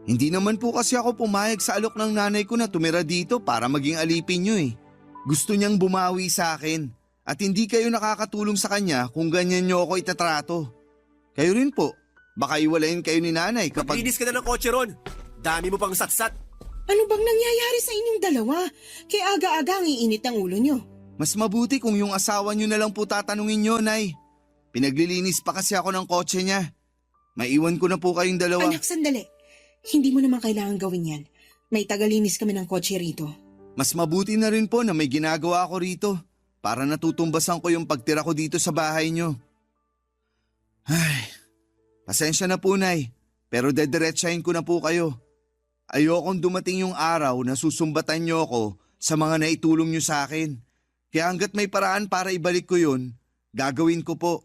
Hindi naman po kasi ako pumayag sa alok ng nanay ko na tumira dito para maging alipin niyo eh. Gusto niyang bumawi sa akin at hindi kayo nakakatulong sa kanya kung ganyan niyo ako itatrato. Kayo rin po, baka iwalayin kayo ni nanay kapag... Maglinis ka na ng kotse ron. Dami mo pang satsat. Ano bang nangyayari sa inyong dalawa? Kaya aga-aga ang iinit ang ulo nyo. Mas mabuti kung yung asawa niyo na lang po tatanungin niyo, Nay. Pinaglilinis pa kasi ako ng kotse niya. Maiwan ko na po kayong dalawa. Anak, sandali. Hindi mo naman kailangan gawin yan. May tagalinis kami ng kotse rito. Mas mabuti na rin po na may ginagawa ako rito para natutumbasan ko yung pagtira ko dito sa bahay niyo. Ay, pasensya na po, Nay. Pero dediretsahin ko na po kayo. Ayokong dumating yung araw na susumbatan niyo ako sa mga naitulong niyo sa akin. Kaya hanggat may paraan para ibalik ko yun, gagawin ko po.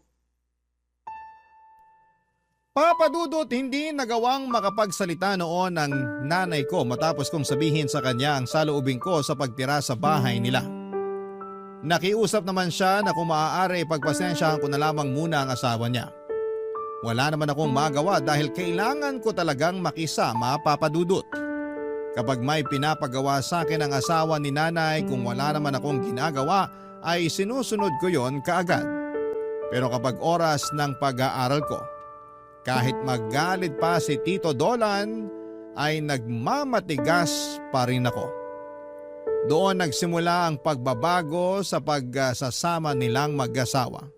Papa Dudut, hindi nagawang makapagsalita noon ang nanay ko matapos kong sabihin sa kanya ang saloobin ko sa pagtira sa bahay nila. Nakiusap naman siya na kung maaari pagpasensyahan ko na lamang muna ang asawa niya. Wala naman akong magawa dahil kailangan ko talagang makisama, Papa Dudut. Kapag may pinapagawa sa akin ang asawa ni nanay, kung wala naman akong ginagawa ay sinusunod ko yon kaagad. Pero kapag oras ng pag-aaral ko, kahit magalit pa si Tito Dolan, ay nagmamatigas pa rin ako. Doon nagsimula ang pagbabago sa pagsasama nilang mag-asawa.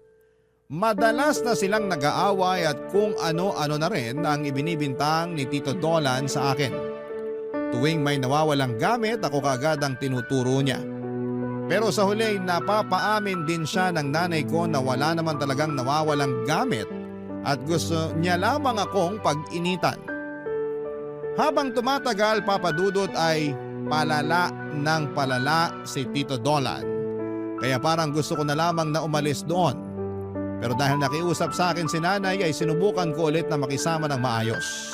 Madalas na silang nag-aaway at kung ano-ano na rin ang ibinibintang ni Tito Dolan sa akin. Tuwing may nawawalang gamit, ako kaagad ang tinuturo niya. Pero sa huli, napapaamin din siya ng nanay ko na wala naman talagang nawawalang gamit at gusto niya lamang akong pag-initan. Habang tumatagal, Papa Dudut, ay palala ng palala si Tito Dolan. Kaya parang gusto ko na lamang na umalis doon. Pero dahil nakiusap sa akin si nanay ay sinubukan ko ulit na makisama ng maayos.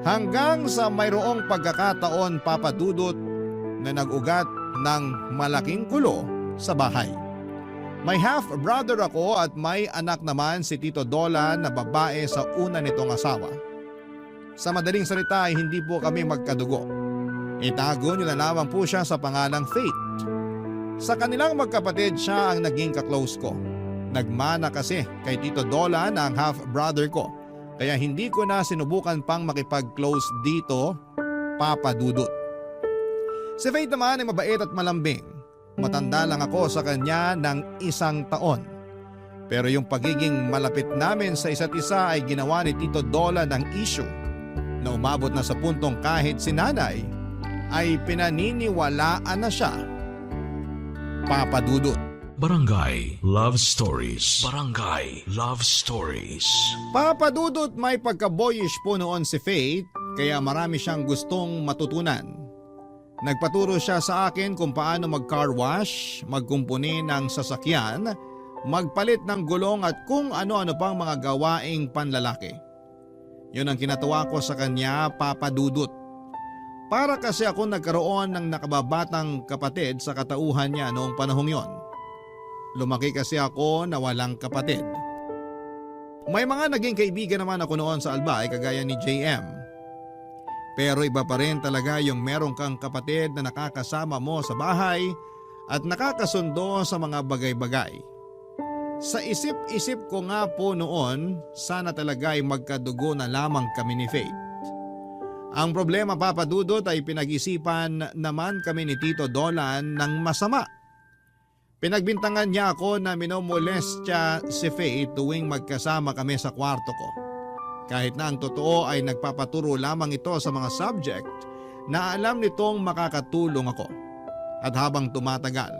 Hanggang sa mayroong pagkakataon, Papa Dudut, na nag-ugat ng malaking gulo sa bahay. May half-brother ako at may anak naman si Tito Dolan na babae sa una nitong asawa. Sa madaling salita ay hindi po kami magkadugo. Itago niyo na lamang po siya sa pangalang Faith. Sa kanilang magkapatid siya ang naging kaklose ko. Nagmana kasi kay Tito Dolan ang half-brother ko. Kaya hindi ko na sinubukan pang makipag-close dito, Papa Dudut. Si Faith naman ay mabait at malambing. Matanda lang ako sa kanya ng 1 taon. Pero yung pagiging malapit namin sa isa't isa ay ginawa ni Tito Dolan ng issue na umabot na sa puntong kahit si nanay ay pinaniniwalaan na siya, Papa Dudut. Barangay Love Stories. Barangay Love Stories. Papa Dudut, may pagka-boyish po noon si Faith kaya marami siyang gustong matutunan. Nagpaturo siya sa akin kung paano mag-car wash, magkumpuni ng sasakyan, magpalit ng gulong at kung ano-ano pang mga gawaing panlalaki. Yun ang kinatuwa ko sa kanya, Papa Dudut. Para kasi ako nagkaroon ng nakababatang kapatid sa katauhan niya noong panahong yon. Lumaki kasi ako na walang kapatid. May mga naging kaibigan naman ako noon sa Albay kagaya ni JM. Pero iba pa rin talaga yung meron kang kapatid na nakakasama mo sa bahay at nakakasundo sa mga bagay-bagay. Sa isip-isip ko nga po noon, sana talaga ay magkadugo na lamang kami ni Faith. Ang problema, Papa Dudut, ay pinag-isipan naman kami ni Tito Dolan ng masama. Pinagbintangan niya ako na minomolestya si Faith tuwing magkasama kami sa kwarto ko. Kahit na ang totoo ay nagpapaturo lamang ito sa mga subject na alam nitong makakatulong ako. At habang tumatagal,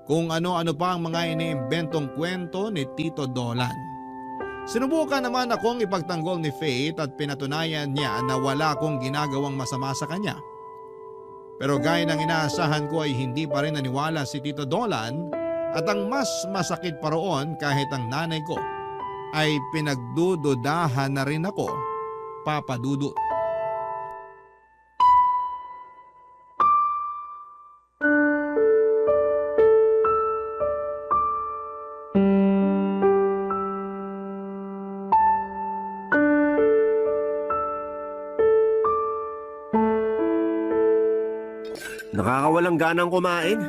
kung ano-ano pa ang mga iniimbentong kwento ni Tito Dolan. Sinubukan naman akong ipagtanggol ni Faith at pinatunayan niya na wala akong ginagawang masama sa kanya. Pero gaya ng inaasahan ko ay hindi pa rin naniwala si Tito Dolan at ang mas masakit pa roon kahit ang nanay ko ay pinagdududahan na rin ako, Papa Dudut. Nakakawalang ganang kumain.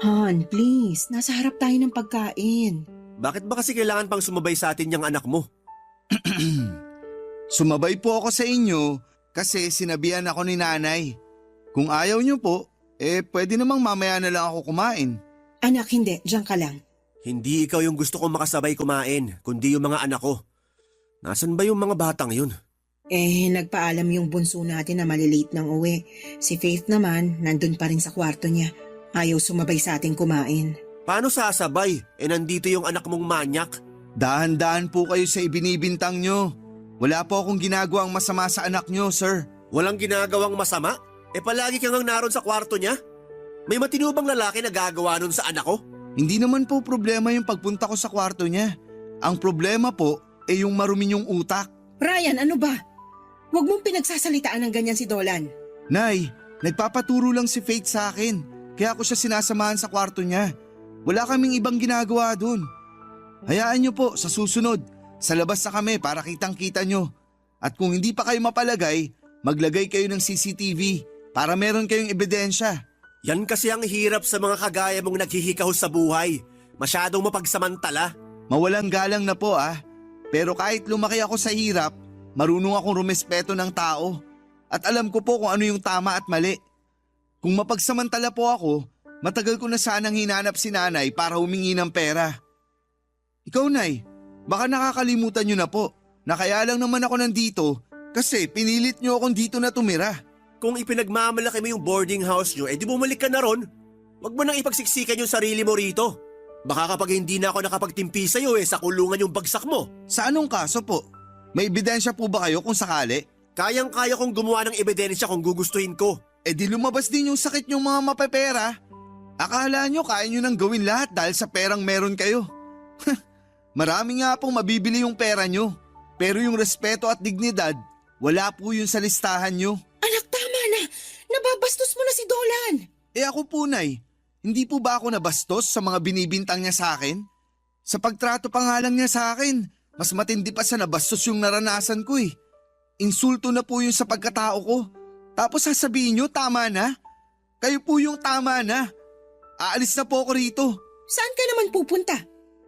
Han, please. Nasa harap tayo ng pagkain. Bakit ba kasi kailangan pang sumabay sa atin yung anak mo? Sumabay po ako sa inyo kasi sinabihan ako ni nanay. Kung ayaw niyo po, pwede namang mamaya na lang ako kumain. Anak, hindi. Diyan ka lang. Hindi ikaw yung gusto kong makasabay kumain, kundi yung mga anak ko. Nasaan ba yung mga batang yun? Nagpaalam yung bunso natin na malilate ng uwi. Si Faith naman, nandun pa rin sa kwarto niya. Ayaw sumabay sa ating kumain. Paano sasabay? Nandito yung anak mong manyak. Dahan-dahan po kayo sa ibinibintang nyo. Wala po akong ginagawang masama sa anak nyo, sir. Walang ginagawang masama? Palagi kang naroon sa kwarto niya? May matinubang lalaki na gagawa nun sa anak ko? Hindi naman po problema yung pagpunta ko sa kwarto niya. Ang problema po yung marumi yung utak. Ryan, ano ba? Huwag mong pinagsasalitaan ng ganyan si Dolan. Nay, nagpapaturo lang si Faith sa akin. Kaya ako siya sinasamahan sa kwarto niya. Wala kaming ibang ginagawa dun. Hayaan niyo po, sa susunod, sa labas na kami para kitang-kita nyo. At kung hindi pa kayo mapalagay, maglagay kayo ng CCTV para meron kayong ebidensya. Yan kasi ang hirap sa mga kagaya mong naghihikahos sa buhay. Masyadong mapagsamantala. Mawalang galang na po Pero kahit lumaki ako sa hirap, marunong akong rumespeto ng tao. At alam ko po kung ano yung tama at mali. Kung mapagsamantala po ako, matagal ko na sanang hinanap si nanay para humingi ng pera. Ikaw, Nay, baka nakakalimutan nyo na po na kaya lang naman ako nandito kasi pinilit nyo akong dito na tumira. Kung ipinagmamalaki mo yung boarding house nyo, di bumalik ka na ron. Huwag mo nang ipagsiksikan yung sarili mo rito. Baka kapag hindi na ako nakapagtimpi sa'yo sa kulungan yung bagsak mo. Sa anong kaso po? May ebidensya po ba kayo kung sakali? Kayang-kaya kong gumawa ng ebidensya kung gugustuhin ko. Di lumabas din yung sakit yung mga mapepera. Akala nyo kaya nyo nang gawin lahat dahil sa perang meron kayo. Marami nga pong mabibili yung pera nyo. Pero yung respeto at dignidad, wala po yun sa listahan nyo. Anak, tama na. Nababastos mo na si Dolan. Ako po, Nay, hindi po ba ako nabastos sa mga binibintang niya sa akin? Sa pagtrato pa nga lang niya sa akin, mas matindi pa sa nabastos yung naranasan ko Insulto na po yun sa pagkatao ko. Tapos sasabihin nyo, tama na? Kayo po yung tama na. Aalis na po ako rito. Saan ka naman pupunta?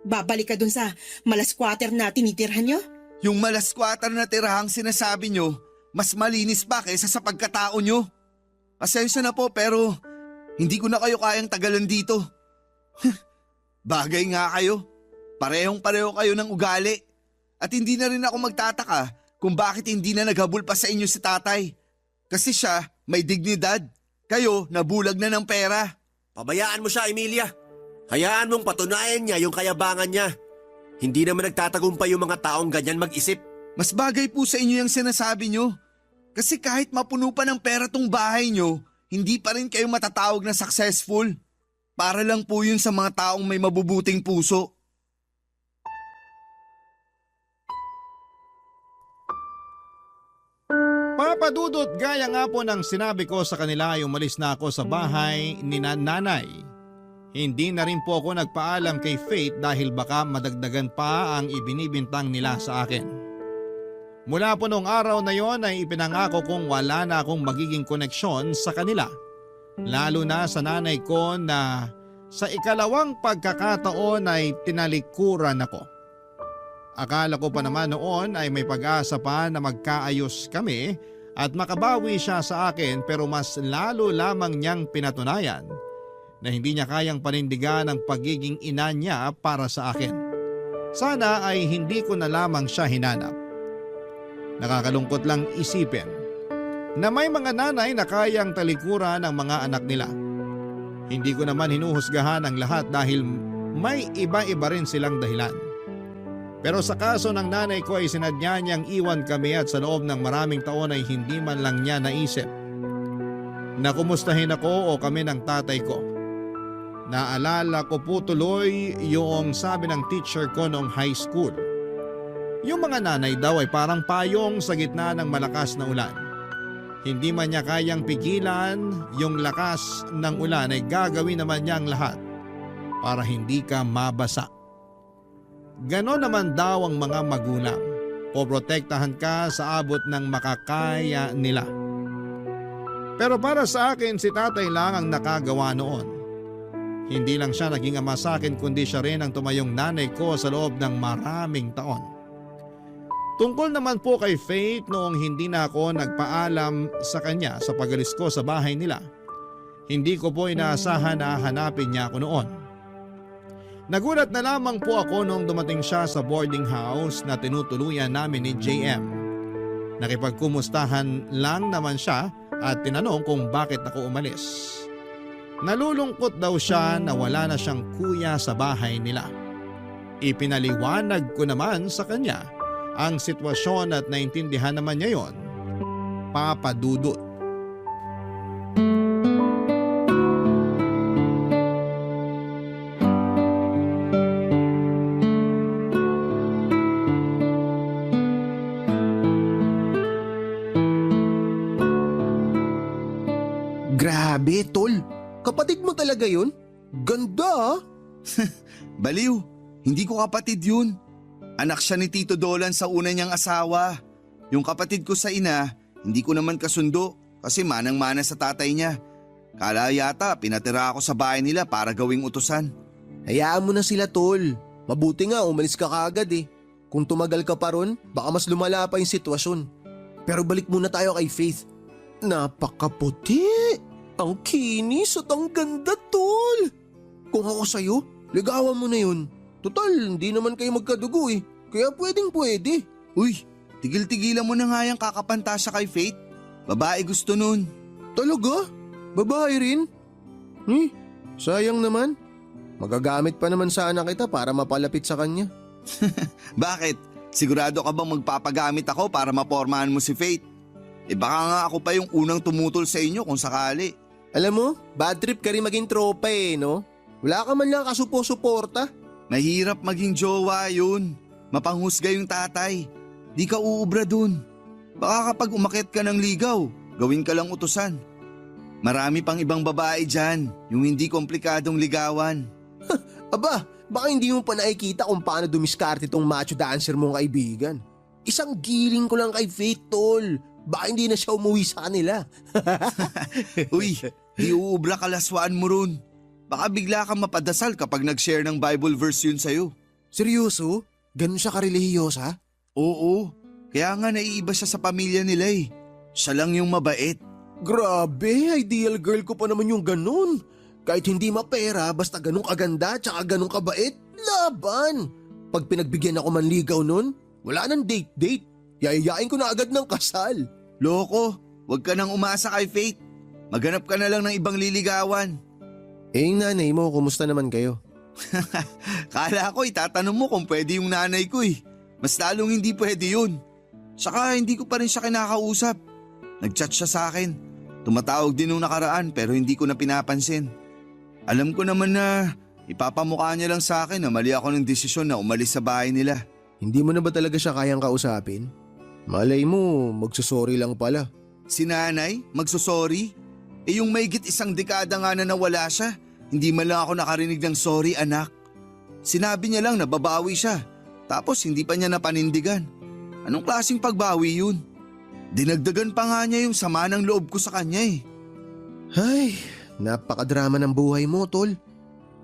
Babalik ka dun sa malas squatter na tinitirhan nyo? Yung malas squatter na tirahang sinasabi nyo, mas malinis pa kaysa sa pagkatao nyo. Pasensya na po pero hindi ko na kayo kayang tagalan dito. Bagay nga kayo. Parehong-pareho kayo ng ugali. At hindi na rin ako magtataka kung bakit hindi na naghabol pa sa inyo si tatay. Kasi siya may dignidad. Kayo nabulag na ng pera. Pabayaan mo siya, Emilia. Hayaan mong patunayan niya yung kayabangan niya. Hindi naman nagtatagumpay yung mga taong ganyan mag-isip. Mas bagay po sa inyo yung sinasabi nyo. Kasi kahit mapuno pa ng pera tong bahay nyo, hindi pa rin kayo matatawag na successful. Para lang po yun sa mga taong may mabubuting puso. Papa Dudut, gaya nga po ng sinabi ko sa kanila ay umalis na ako sa bahay ni nanay. Hindi na rin po ako nagpaalam kay Faith dahil baka madagdagan pa ang ibinibintang nila sa akin. Mula po noong araw na yon ay ipinangako kong wala na akong magiging koneksyon sa kanila. Lalo na sa nanay ko na sa ikalawang pagkakataon ay tinalikuran ako. Akala ko pa naman noon ay may pag-asa pa na magkaayos kami at makabawi siya sa akin pero mas lalo lamang niyang pinatunayan na hindi niya kayang panindigan ang pagiging ina niya para sa akin. Sana ay hindi ko na lamang siya hinanap. Nakakalungkot lang isipin na may mga nanay na kayang talikuran ang mga anak nila. Hindi ko naman hinuhusgahan ang lahat dahil may iba-iba rin silang dahilan. Pero sa kaso ng nanay ko ay sinadya niyang iwan kami at sa loob ng maraming taon ay hindi man lang niya naisip na kumustahin ako o kami ng tatay ko. Naalala ko po tuloy yung sabi ng teacher ko noong high school. Yung mga nanay daw ay parang payong sa gitna ng malakas na ulan. Hindi man niya kayang pigilan yung lakas ng ulan ay gagawin naman niya ang lahat para hindi ka mabasa. Ganon naman daw ang mga magulang. Poprotektahan ka sa abot ng makakaya nila. Pero para sa akin si tatay lang ang nakagawa noon. Hindi lang siya naging ama sa akin kundi siya rin ang tumayong nanay ko sa loob ng maraming taon. Tungkol naman po kay Faith noong hindi na ako nagpaalam sa kanya sa pag-alis ko sa bahay nila. Hindi ko po inaasahan na hanapin niya ako noon. Nagulat na lamang po ako noong dumating siya sa boarding house na tinutuluyan namin ni JM. Nakipagkumustahan lang naman siya at tinanong kung bakit ako umalis. Nalulungkot daw siya na wala na siyang kuya sa bahay nila. Ipinaliwanag ko naman sa kanya ang sitwasyon at naintindihan naman niya yon. Papa Dudut. Grabe, tol. Kapatid mo talaga yun? Ganda ah. Baliw, hindi ko kapatid yun. Anak siya ni Tito Dolan sa una niyang asawa. Yung kapatid ko sa ina, hindi ko naman kasundo kasi manang-mana sa tatay niya. Kala yata pinatira ako sa bahay nila para gawing utusan. Hayaan mo na sila, tol. Mabuti nga umalis ka kaagad eh. Kung tumagal ka pa ron, baka mas lumala pa yung sitwasyon. Pero balik muna tayo kay Faith. Napakaputi. Ang kinis at ang ganda, tol. Kung ako sa'yo, ligawan mo na yun. Total, hindi naman kayo magkadugo eh. Kaya pwede. Uy, tigil-tigilan mo na nga yung kakapantasya kay Faith. Babae gusto nun. Talaga? Babae rin? Sayang naman. Magagamit pa naman sana kita para mapalapit sa kanya. Bakit? Sigurado ka bang magpapagamit ako para mapormahan mo si Faith? Baka nga ako pa yung unang tumutol sa inyo kung sakali. Alam mo, bad trip ka rin maging tropa eh, no? Wala ka man lang kasupo-suporta. Mahirap maging jowa yun. Mapanghusga yung tatay. Di ka uubra dun. Baka kapag umakyat ka ng ligaw, gawin ka lang utusan. Marami pang ibang babae dyan, yung hindi komplikadong ligawan. Aba, baka hindi mo pa nakikita kung paano dumiskarte tong macho dancer mong kaibigan. Isang giling ko lang kay Faith, tol. Baka hindi na siya umuwi sa kanila. Uy, di uubra kalaswaan mo ron. Baka bigla kang mapadasal kapag nag-share ng Bible verse yun sa'yo. Seryoso? Ganun siya karelihiyosa? Oo, kaya nga naiiba siya sa pamilya nila eh. Siya lang yung mabait. Grabe, ideal girl ko pa naman yung ganun. Kahit hindi mapera, basta ganun kaganda tsaka ganun kabait, laban. Pag pinagbigyan ako manligaw nun, wala nang date-date. Yayayain ko na agad ng kasal. Loko, wag ka nang umasa kay Faith. Maghanap ka na lang ng ibang liligawan. Yung nanay mo, kumusta naman kayo? Kala ko itatanong mo kung pwede yung nanay ko eh. Mas lalong hindi pwede yun. Saka hindi ko pa rin siya kinakausap. Nag-chat siya sa akin. Tumatawag din nung nakaraan pero hindi ko na pinapansin. Alam ko naman na ipapamukha niya lang sa akin na mali ako ng desisyon na umalis sa bahay nila. Hindi mo na ba talaga siya kayang kausapin? Malay mo, magsusorry lang pala. Si nanay, magsusorry? Yung maigit isang dekada nga na nawala siya, hindi man lang ako nakarinig ng sorry anak. Sinabi niya lang na babawi siya, tapos hindi pa niya napanindigan. Anong klaseng pagbawi yun? Dinagdagan pa nga niya yung sama ng loob ko sa kanya eh. Ay, napakadrama ng buhay mo, tol.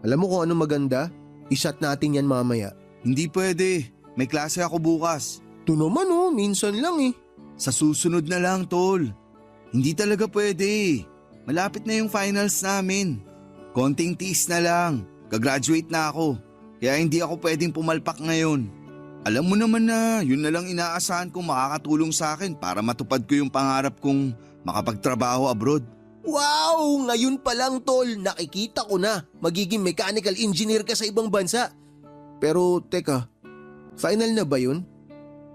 Alam mo kung ano maganda? I-shot natin yan mamaya. Hindi pwede, may klase ako bukas. Ito naman oh, minsan lang eh. Sa susunod na lang tol. Hindi talaga pwede. Malapit na yung finals namin. Konting tiis na lang. Gagraduate na ako. Kaya hindi ako pwedeng pumalpak ngayon. Alam mo naman na yun na lang inaasahan kong makakatulong sa akin para matupad ko yung pangarap kong makapagtrabaho abroad. Wow! Ngayon pa lang tol, nakikita ko na. Magiging mechanical engineer ka sa ibang bansa. Pero teka, final na ba yun?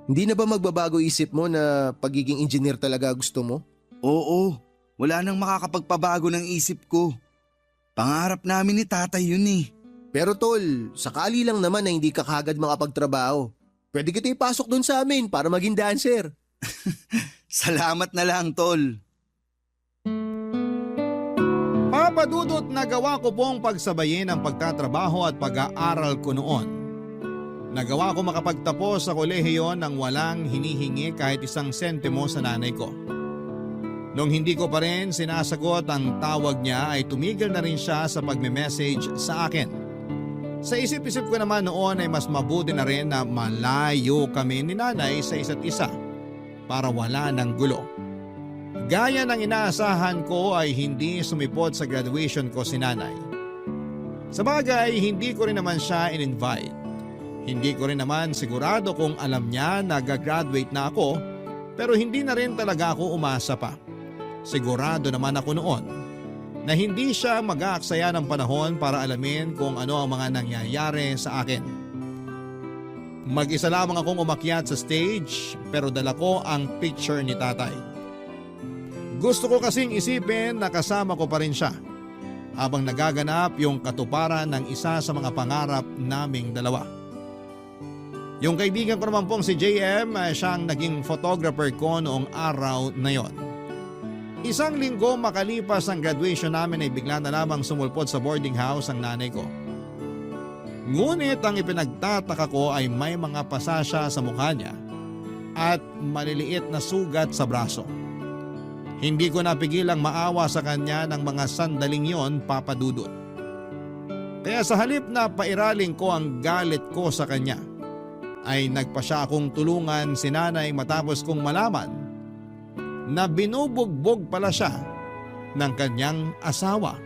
Hindi na ba magbabago isip mo na pagiging engineer talaga gusto mo? Oo, wala nang makakapagpabago ng isip ko. Pangarap namin ni tatay yun eh. Pero tol, sakali lang naman na hindi ka kagad makapagtrabaho. Pwede kita ipasok dun sa amin para maging dancer. Salamat na lang, tol. Papadudot na gawa ko pong pagsabayin ang pagtatrabaho at pag-aaral ko noon. Nagawa ko makapagtapos sa kolehiyo nang walang hinihingi kahit isang sentimo sa nanay ko. Nung hindi ko pa rin sinasagot ang tawag niya ay tumigil na rin siya sa pagme-message sa akin. Sa isip-isip ko naman noon ay mas mabuti na rin na malayo kami ni nanay sa isa't isa para wala ng gulo. Gaya ng inaasahan ko ay hindi sumipot sa graduation ko si nanay. Sa bagay, hindi ko rin naman siya in-invite. Hindi ko rin naman sigurado kung alam niya na gagraduate na ako pero hindi na rin talaga ako umasa pa. Sigurado naman ako noon na hindi siya mag-aaksaya ng panahon para alamin kung ano ang mga nangyayari sa akin. Mag-isa lamang akong umakyat sa stage pero dala ko ang picture ni tatay. Gusto ko kasing isipin na kasama ko pa rin siya habang nagaganap yung katuparan ng isa sa mga pangarap naming dalawa. Yung kaibigan ko naman pong si JM, siyang naging photographer ko noong araw na yon. Isang linggo makalipas ang graduation namin ay bigla na lamang sumulpot sa boarding house ang nanay ko. Ngunit ang ipinagtataka ko ay may mga pasasya sa mukha niya at maliliit na sugat sa braso. Hindi ko napigilang maawa sa kanya ng mga sandaling yon, Papa Dudut. Kaya sa halip na pairaling ko ang galit ko sa kanya, ay nagpa siya akong tulungan si nanay matapos kong malaman na binubugbog pala siya ng kanyang asawa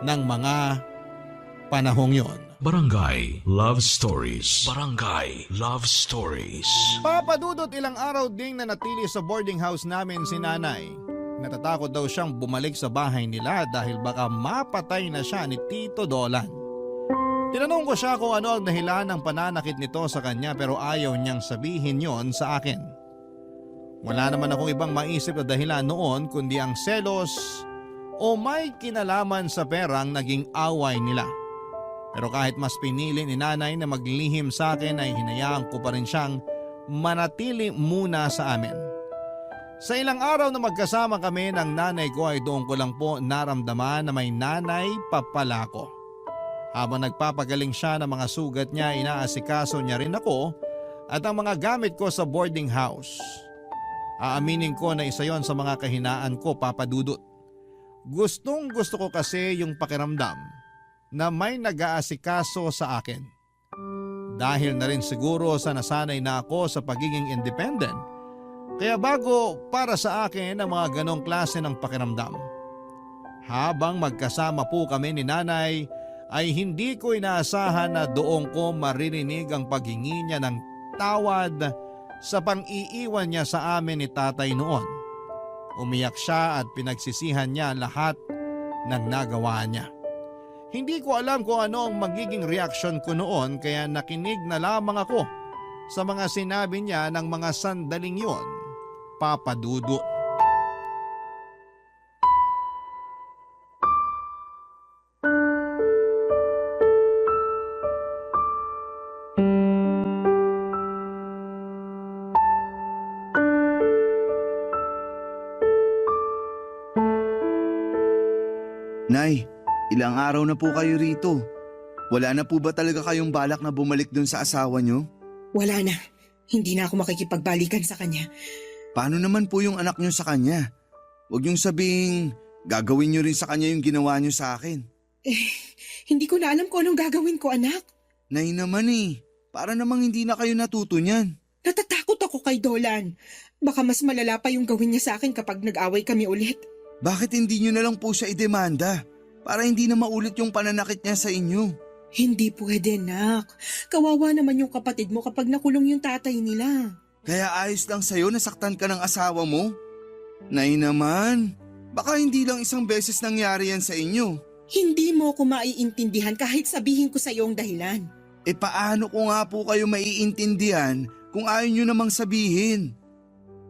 ng mga panahong yon. Barangay Love Stories. Barangay Love Stories. Papadudot ilang araw ding nanatili sa boarding house namin si nanay. Natatakot daw siyang bumalik sa bahay nila dahil baka mapatay na siya ni Tito Dolan. Tinanong ko siya kung ano ang dahilan ng pananakit nito sa kanya pero ayaw niyang sabihin yon sa akin. Wala naman akong ibang maisip na dahilan noon kundi ang selos o may kinalaman sa perang naging away nila. Pero kahit mas pinili ni nanay na maglihim sa akin ay hinayaan ko pa rin siyang manatili muna sa amin. Sa ilang araw na magkasama kami ng nanay ko ay doon ko lang po naramdaman na may nanay pa pala ko. Habang nagpapagaling siya ng mga sugat niya, inaasikaso niya rin ako at ang mga gamit ko sa boarding house. Aaminin ko na isa yon sa mga kahinaan ko, Papa Dudut. Gustong gusto ko kasi yung pakiramdam na may nag-aasikaso sa akin. Dahil na rin siguro sa nasanay na ako sa pagiging independent. Kaya bago para sa akin ang mga ganong klase ng pakiramdam. Habang magkasama po kami ni nanay, ay hindi ko inaasahan na doon ko maririnig ang paghingi niya ng tawad sa pang-iiwan niya sa amin ni tatay noon. Umiyak siya at pinagsisihan niya lahat ng nagawa niya. Hindi ko alam kung ano ang magiging reaksyon ko noon kaya nakinig na lamang ako sa mga sinabi niya ng mga sandaling yon, Papa Dudut. Nay, ilang araw na po kayo rito. Wala na po ba talaga kayong balak na bumalik dun sa asawa nyo? Wala na. Hindi na ako makikipagbalikan sa kanya. Paano naman po yung anak nyo sa kanya? Huwag niyong sabing gagawin nyo rin sa kanya yung ginawa nyo sa akin. Hindi ko na alam kung anong gagawin ko, anak. Nay naman para namang hindi na kayo natuto niyan. Natatakot ako kay Dolan. Baka mas malala pa yung gawin niya sa akin kapag nag-away kami ulit. Bakit hindi nyo na lang po siya idemanda para hindi na maulit yung pananakit niya sa inyo? Hindi pwede, nak. Kawawa naman yung kapatid mo kapag nakulong yung tatay nila. Kaya ayos lang sa'yo nasaktan ka ng asawa mo? Nay naman, Baka hindi lang isang beses nangyari yan sa inyo. Hindi mo ko maiintindihan kahit sabihin ko sa iyo ang dahilan. E paano ko nga po kayo maiintindihan kung ayaw nyo namang sabihin?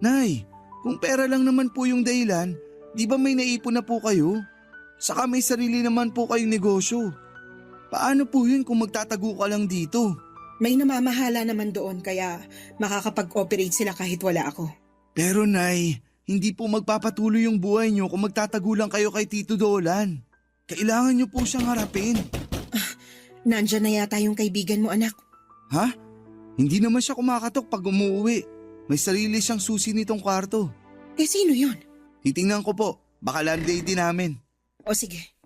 Nay, kung pera lang naman po yung dahilan, di ba may naipon na po kayo? Saka may sarili naman po kayong negosyo. Paano po yun kung magtatago ka lang dito? May namamahala naman doon kaya makakapag-operate sila kahit wala ako. Pero Nay, hindi po magpapatuloy yung buhay nyo kung magtatago lang kayo kay Tito Dolan. Kailangan nyo po siyang harapin. Nandyan na yata yung kaibigan mo, anak. Ha? Hindi naman siya kumakatok pag umuwi. May sarili siyang susi nitong kwarto. Eh sino yun? Titingnan ko po, baka landlady namin. O sige.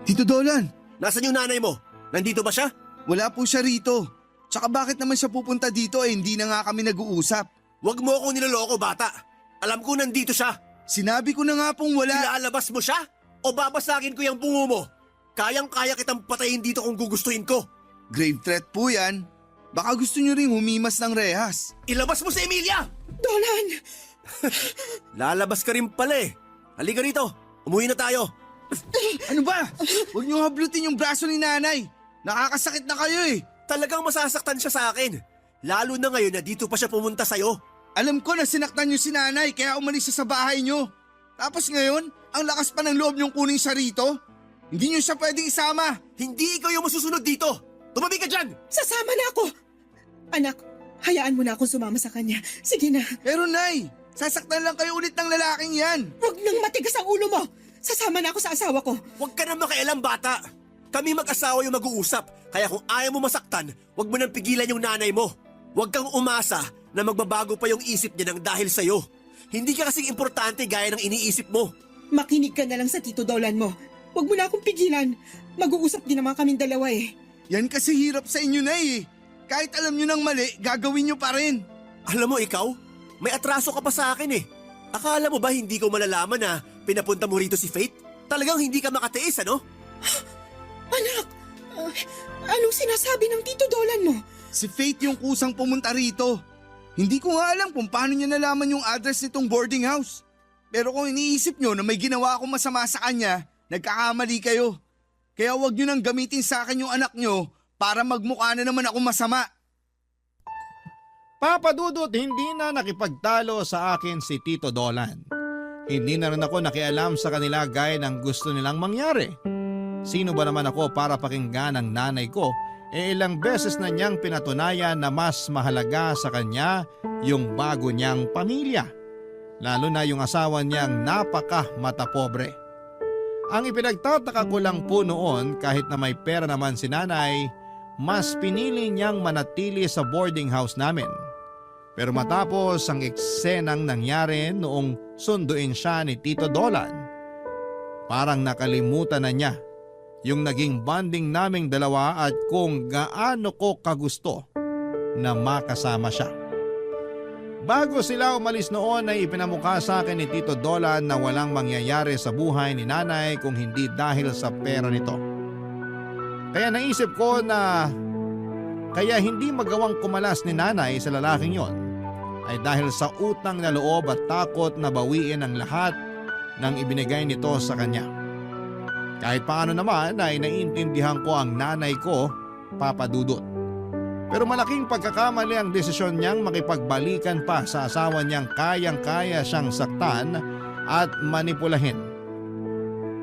Tito Dolan, Nasaan yung nanay mo? Nandito ba siya? wala po siya rito. Tsaka bakit naman siya pupunta dito hindi na nga kami nag-uusap. Huwag mo akong niloloko, bata. Alam ko nandito siya. Sinabi ko na nga pong wala. Ilalabas mo siya? O babasagin ko yung bungo mo? Kayang-kaya kitang patayin dito kung gugustuhin ko. Grave threat po yan. Baka gusto nyo ring humimas ng rehas. Ilabas mo si Emilia! Dolan! Lalabas ka rin pala eh. Halika rito. Umuwi na tayo. Ano ba? Huwag nyo hablutin yung braso ni nanay. Nakakasakit na kayo eh. Talagang masasaktan siya sa akin. Lalo na ngayon na dito pa siya pumunta sa'yo. Alam ko na sinaktan nyo si nanay kaya umalis siya sa bahay nyo. Tapos ngayon, ang lakas pa ng loob nyong kunin siya rito. Hindi nyo siya pwedeng isama. Hindi ikaw yung masusunod dito. Tumabi ka dyan! Sasama na ako! Anak, hayaan mo na akong sumama sa kanya. Sige na. Pero nay, sasaktan lang kayo ulit ng lalaking yan. Huwag nang matigas ang ulo mo! Sasama na ako sa asawa ko. Huwag ka na makialam, bata. Kami mag-asawa yung mag-uusap. Kaya kung ayaw mo masaktan, huwag mo nang pigilan yung nanay mo. Huwag kang umasa na magbabago pa yung isip niya ng dahil sa'yo. Hindi ka kasing importante gaya ng iniisip mo. Makinig ka na lang sa Tito Dolan mo. Huwag mo na akong pigilan. Mag-uusap din naman kaming dalawa eh. Yan kasi hirap sa inyo na eh. Kahit alam nyo ng mali, gagawin nyo pa rin. Alam mo ikaw, may atraso ka pa sa akin eh. Akala mo ba hindi ko malalaman na pinapunta mo rito si Faith? Talagang hindi ka makatiis, ano? Anak, anong sinasabi ng Tito Dolan mo? Si Faith yung kusang pumunta rito. Hindi ko nga alam kung paano niya nalaman yung address nitong boarding house. Pero kung iniisip nyo na may ginawa akong masama sa kanya, nagkakamali kayo. Kaya wag nyo nang gamitin sa akin yung anak nyo para magmukha na naman ako masama. Papa Dudut, hindi na nakipagtalo sa akin si Tito Dolan. Hindi na rin ako nakialam sa kanila gaya ng gusto nilang mangyari. Sino ba naman ako para pakinggan ang nanay ko? Ilang beses na niyang pinatunayan na mas mahalaga sa kanya yung bago niyang pamilya. Lalo na yung asawa niyang napaka-matapobre. Ang ipinagtataka ko lang po noon kahit na may pera naman si nanay, mas pinili niyang manatili sa boarding house namin. Pero matapos ang eksenang nangyari noong sunduin siya ni Tito Dolan, parang nakalimutan na niya yung naging bonding naming dalawa at kung gaano ko kagusto na makasama siya. Bago sila umalis noon ay ipinamukha sa akin ni Tito Dolan na walang mangyayari sa buhay ni nanay kung hindi dahil sa pera nito. Kaya naisip ko na kaya hindi magawang kumalas ni nanay sa lalaking yon ay dahil sa utang na loob at takot na bawiin ang lahat ng ibinigay nito sa kanya. Kahit paano naman ay naiintindihan ko ang nanay ko, Papa Dudut. Pero malaking pagkakamali ang desisyon niyang makipagbalikan pa sa asawa niyang kayang-kaya siyang saktan at manipulahin.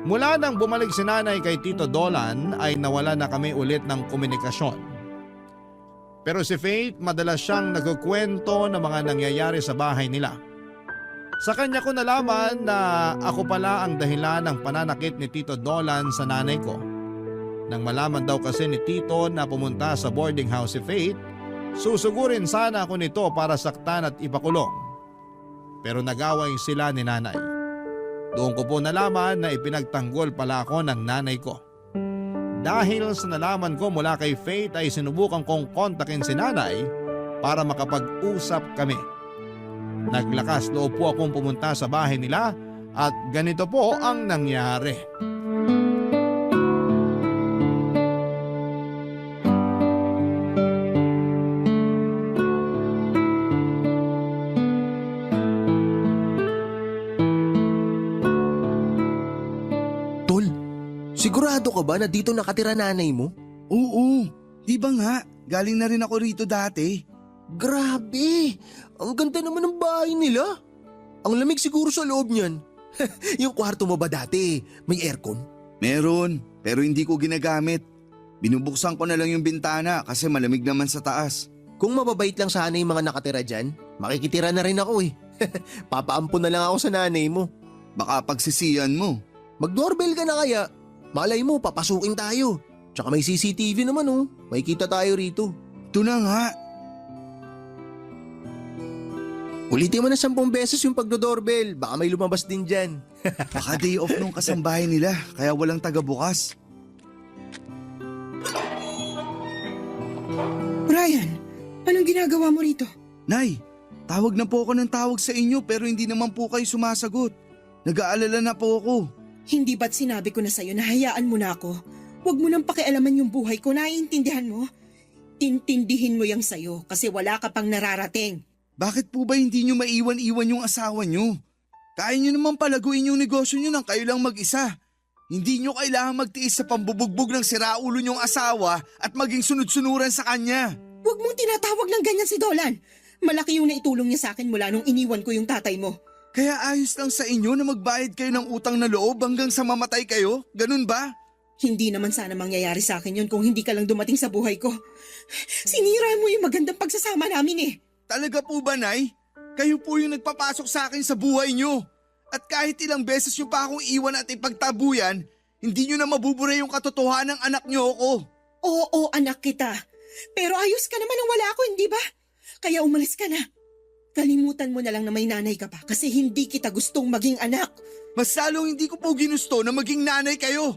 Mula nang bumalik si nanay kay Tito Dolan ay nawala na kami ulit ng komunikasyon. Pero si Faith madalas siyang nagkukwento ng mga nangyayari sa bahay nila. Sa kanya ko nalaman na ako pala ang dahilan ng pananakit ni Tito Dolan sa nanay ko. Nang malaman daw kasi ni Tito na pumunta sa boarding house si Faith, susugurin sana ako nito para saktan at ipakulong. Pero nagaway sila ni nanay. Doon ko po nalaman na ipinagtanggol pala ako ng nanay ko. Dahil sa nalaman ko mula kay Faith ay sinubukan kong kontakin si nanay para makapag-usap kami. Naglakas loob po akong pumunta sa bahay nila at ganito po ang nangyari. Sigurado ka ba na dito nakatira nanay mo? Oo, di ba nga? Galing na rin ako rito dati. Grabe! Ang ganda naman ng bahay nila. Ang lamig siguro sa loob niyan. Yung kwarto mo ba dati, may aircon? Meron, pero hindi ko ginagamit. Binubuksan ko na lang yung bintana kasi malamig naman sa taas. Kung mababait lang sana yung mga nakatira dyan, makikitira na rin ako eh. Papaampon na lang ako sa nanay mo. Baka pagsisiyan mo. Mag-doorbell ka na kaya. Malay mo, papasukin tayo. Tsaka may CCTV naman oh. May kita tayo rito. Ito na nga. Ulitin mo na 10 beses yung pagdo-doorbell. Baka may lumabas din dyan. Baka day off nung kasambahay nila kaya walang taga-bukas. Brian, anong ginagawa mo rito? Nay, tawag na po ako ng tawag sa inyo pero hindi naman po kayo sumasagot. Nag-aalala na po ako. Hindi ba't sinabi ko na sa'yo na hayaan mo na ako? Huwag mo nang pakialaman yung buhay ko, naiintindihan mo? Tintindihin mo yang sa'yo kasi wala ka pang nararating. Bakit po ba hindi nyo maiwan-iwan yung asawa nyo? Kaya nyo naman palaguin yung negosyo nyo nang kayo lang mag-isa. Hindi nyo kailangan magtiis sa pambubugbog ng siraulo nyong asawa at maging sunod-sunuran sa kanya. Huwag mong tinatawag ng ganyan si Dolan. Malaki yung naitulong niya sa akin mula nung iniwan ko yung tatay mo. Kaya ayos lang sa inyo na magbayad kayo ng utang na loob hanggang sa mamatay kayo? Ganun ba? Hindi naman sana mangyayari sa akin yun kung hindi ka lang dumating sa buhay ko. Sinira mo yung magandang pagsasama namin eh. Talaga po ba, Nay? Kayo po yung nagpapasok sa akin sa buhay nyo. At kahit ilang beses nyo pa akong iwan at ipagtabuyan, hindi nyo na mabubura yung katotohanan ng anak nyo ako. Oo, anak kita. Pero ayos ka naman nang wala ako, hindi ba? Kaya umalis ka na. Kalimutan mo na lang na may nanay ka pa kasi hindi kita gustong maging anak. Mas lalong hindi ko po ginusto na maging nanay kayo.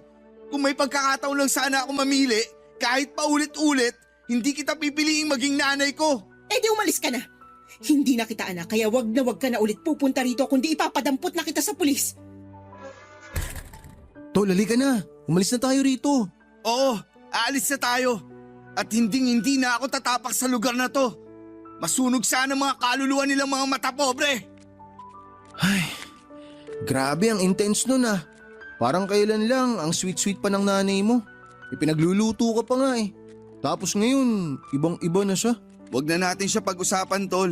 Kung may pagkakataon lang sana ako mamili, kahit paulit-ulit, hindi kita pipiliing maging nanay ko. Eh di umalis ka na. Hindi na kita anak kaya wag ka na ulit pupunta rito kundi ipapadampot na kita sa pulis. Tol, halika na. Umalis na tayo rito. Oo, aalis na tayo. At hindi na ako tatapak sa lugar na to. Masunog sana mga kaluluwa nilang mga mata pobre. Ay, grabe ang intense nun ah. Parang kailan lang ang sweet-sweet pa ng nanay mo. Ipinagluluto ka pa nga eh. Tapos ngayon, ibang-iba na siya. Huwag na natin siya pag-usapan, Tol.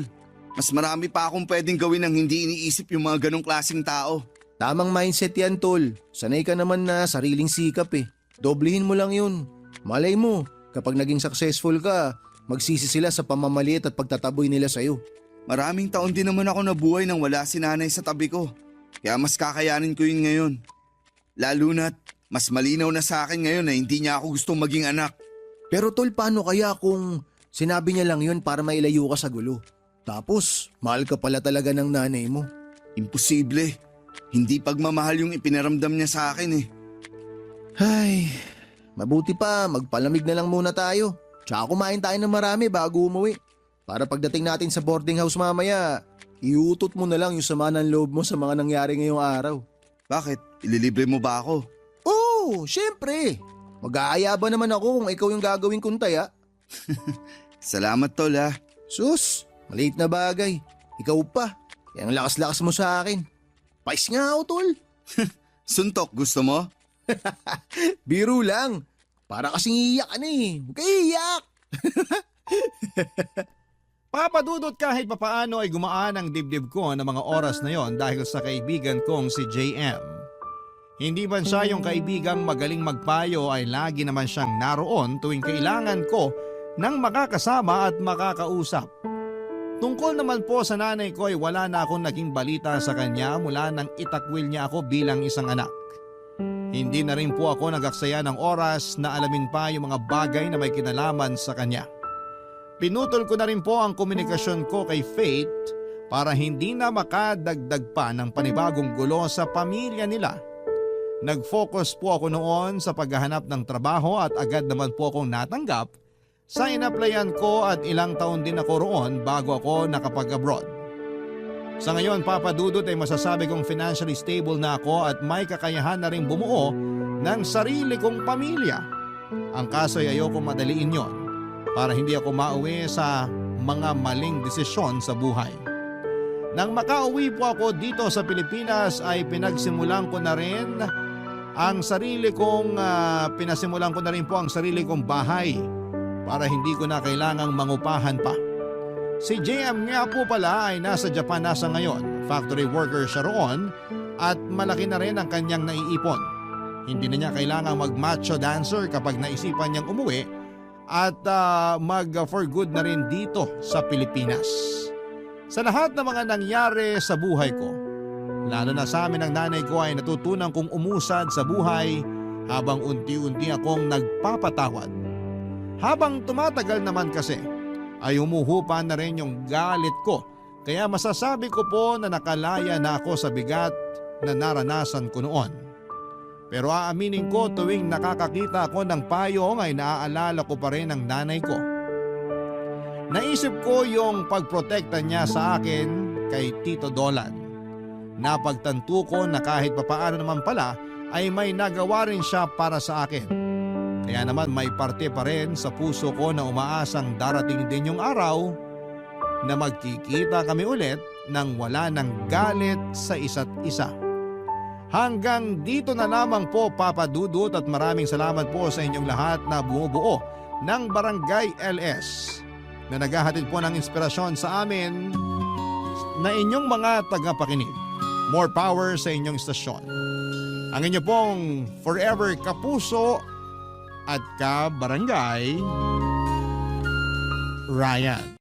Mas marami pa akong pwedeng gawin nang hindi iniisip yung mga ganong klaseng tao. Tamang mindset yan, Tol. Sanay ka naman na sariling sikap eh. Doblehin mo lang yun. Malay mo, kapag naging successful ka, magsisi sila sa pamamaliit at pagtataboy nila sa'yo. Maraming taon din naman ako nabuhay nang wala si nanay sa tabi ko. Kaya mas kakayanin ko yun ngayon. Lalo na't mas malinaw na sa akin ngayon na hindi niya ako gustong maging anak. Pero Tol, paano kaya kung sinabi niya lang yun para mailayo ka sa gulo? Tapos, mahal ka pala talaga ng nanay mo. Imposible. Hindi pagmamahal yung ipinaramdam niya sa akin eh. Ay, mabuti pa, magpalamig na lang muna tayo. Tsaka kumain tayo ng marami bago umuwi. Para pagdating natin sa boarding house mamaya, iutot mo na lang yung sama ng loob mo sa mga nangyari ngayong araw. Bakit? Ililibre mo ba ako? Oo, syempre. Mag-aaya ba naman ako kung ikaw yung gagawin kong taya? Salamat, Tol ha. Sus, maliit na bagay. Ikaw pa. Kaya ang lakas-lakas mo sa akin. Pais nga ako, Tol. Suntok, gusto mo? Biro lang. Para kasing iiyak ka na eh. Huwag ka iiyak. Papadudot kahit papaano ay gumaan ang dibdib ko ng mga oras na yon dahil sa kaibigan kong si JM. Hindi man siya yung kaibigang magaling magpayo ay lagi naman siyang naroon tuwing kailangan ko ng makakasama at makakausap. Tungkol naman po sa nanay ko ay wala na akong naging balita sa kanya mula nang itakwil niya ako bilang isang anak. Hindi na rin po ako nagaksaya ng oras na alamin pa yung mga bagay na may kinalaman sa kanya. Pinutol ko na rin po ang komunikasyon ko kay Faith para hindi na makadagdag pa ng panibagong gulo sa pamilya nila. Nag-focus po ako noon sa paghahanap ng trabaho at agad naman po akong natanggap sa inaplayan ko at ilang taon din ako roon bago ako nakapag-abroad. Sa ngayon, Papa Dudut, ay masasabi kong financially stable na ako at may kakayahan na rin bumuo ng sarili kong pamilya. Ang kaso ay ayoko madaliin yon para hindi ako mauwi sa mga maling desisyon sa buhay. Nang makauwi po ako dito sa Pilipinas ay pinagsimulan ko na rin ang sarili kong pinasimulan ko na rin po ang sarili kong bahay para hindi ko na kailangang mangupahan pa. Si JM nga po pala ay nasa Japan na sa ngayon. Factory worker siya roon at malaki na rin ang kanyang naiipon. Hindi na niya kailangang mag-macho dancer kapag naisipan niyang umuwi at mag-for good na rin dito sa Pilipinas. Sa lahat ng mga nangyari sa buhay ko, lalo na sa amin ng nanay ko ay natutunan kong umusad sa buhay habang unti-unti akong nagpapatawad. Habang tumatagal naman kasi ay humuhupa na rin yung galit ko kaya masasabi ko po na nakalaya na ako sa bigat na naranasan ko noon. Pero aaminin ko tuwing nakakakita ako ng payong ay naaalala ko pa rin ang nanay ko. Naisip ko yung pagprotekta niya sa akin kay Tito Dolan. Napagtanto ko na kahit papaano naman pala ay may nagawa rin siya para sa akin. Kaya naman may parte pa rin sa puso ko na umaasang darating din yung araw na magkikita kami ulit nang wala ng galit sa isa't isa. Hanggang dito na lamang po Papa Dudut at maraming salamat po sa inyong lahat na bumubuo ng Barangay LS na naghahatid po ng inspirasyon sa amin na inyong mga tagapakinig. More power sa inyong istasyon. Ang inyo pong forever kapuso at ka-barangay, Ryan.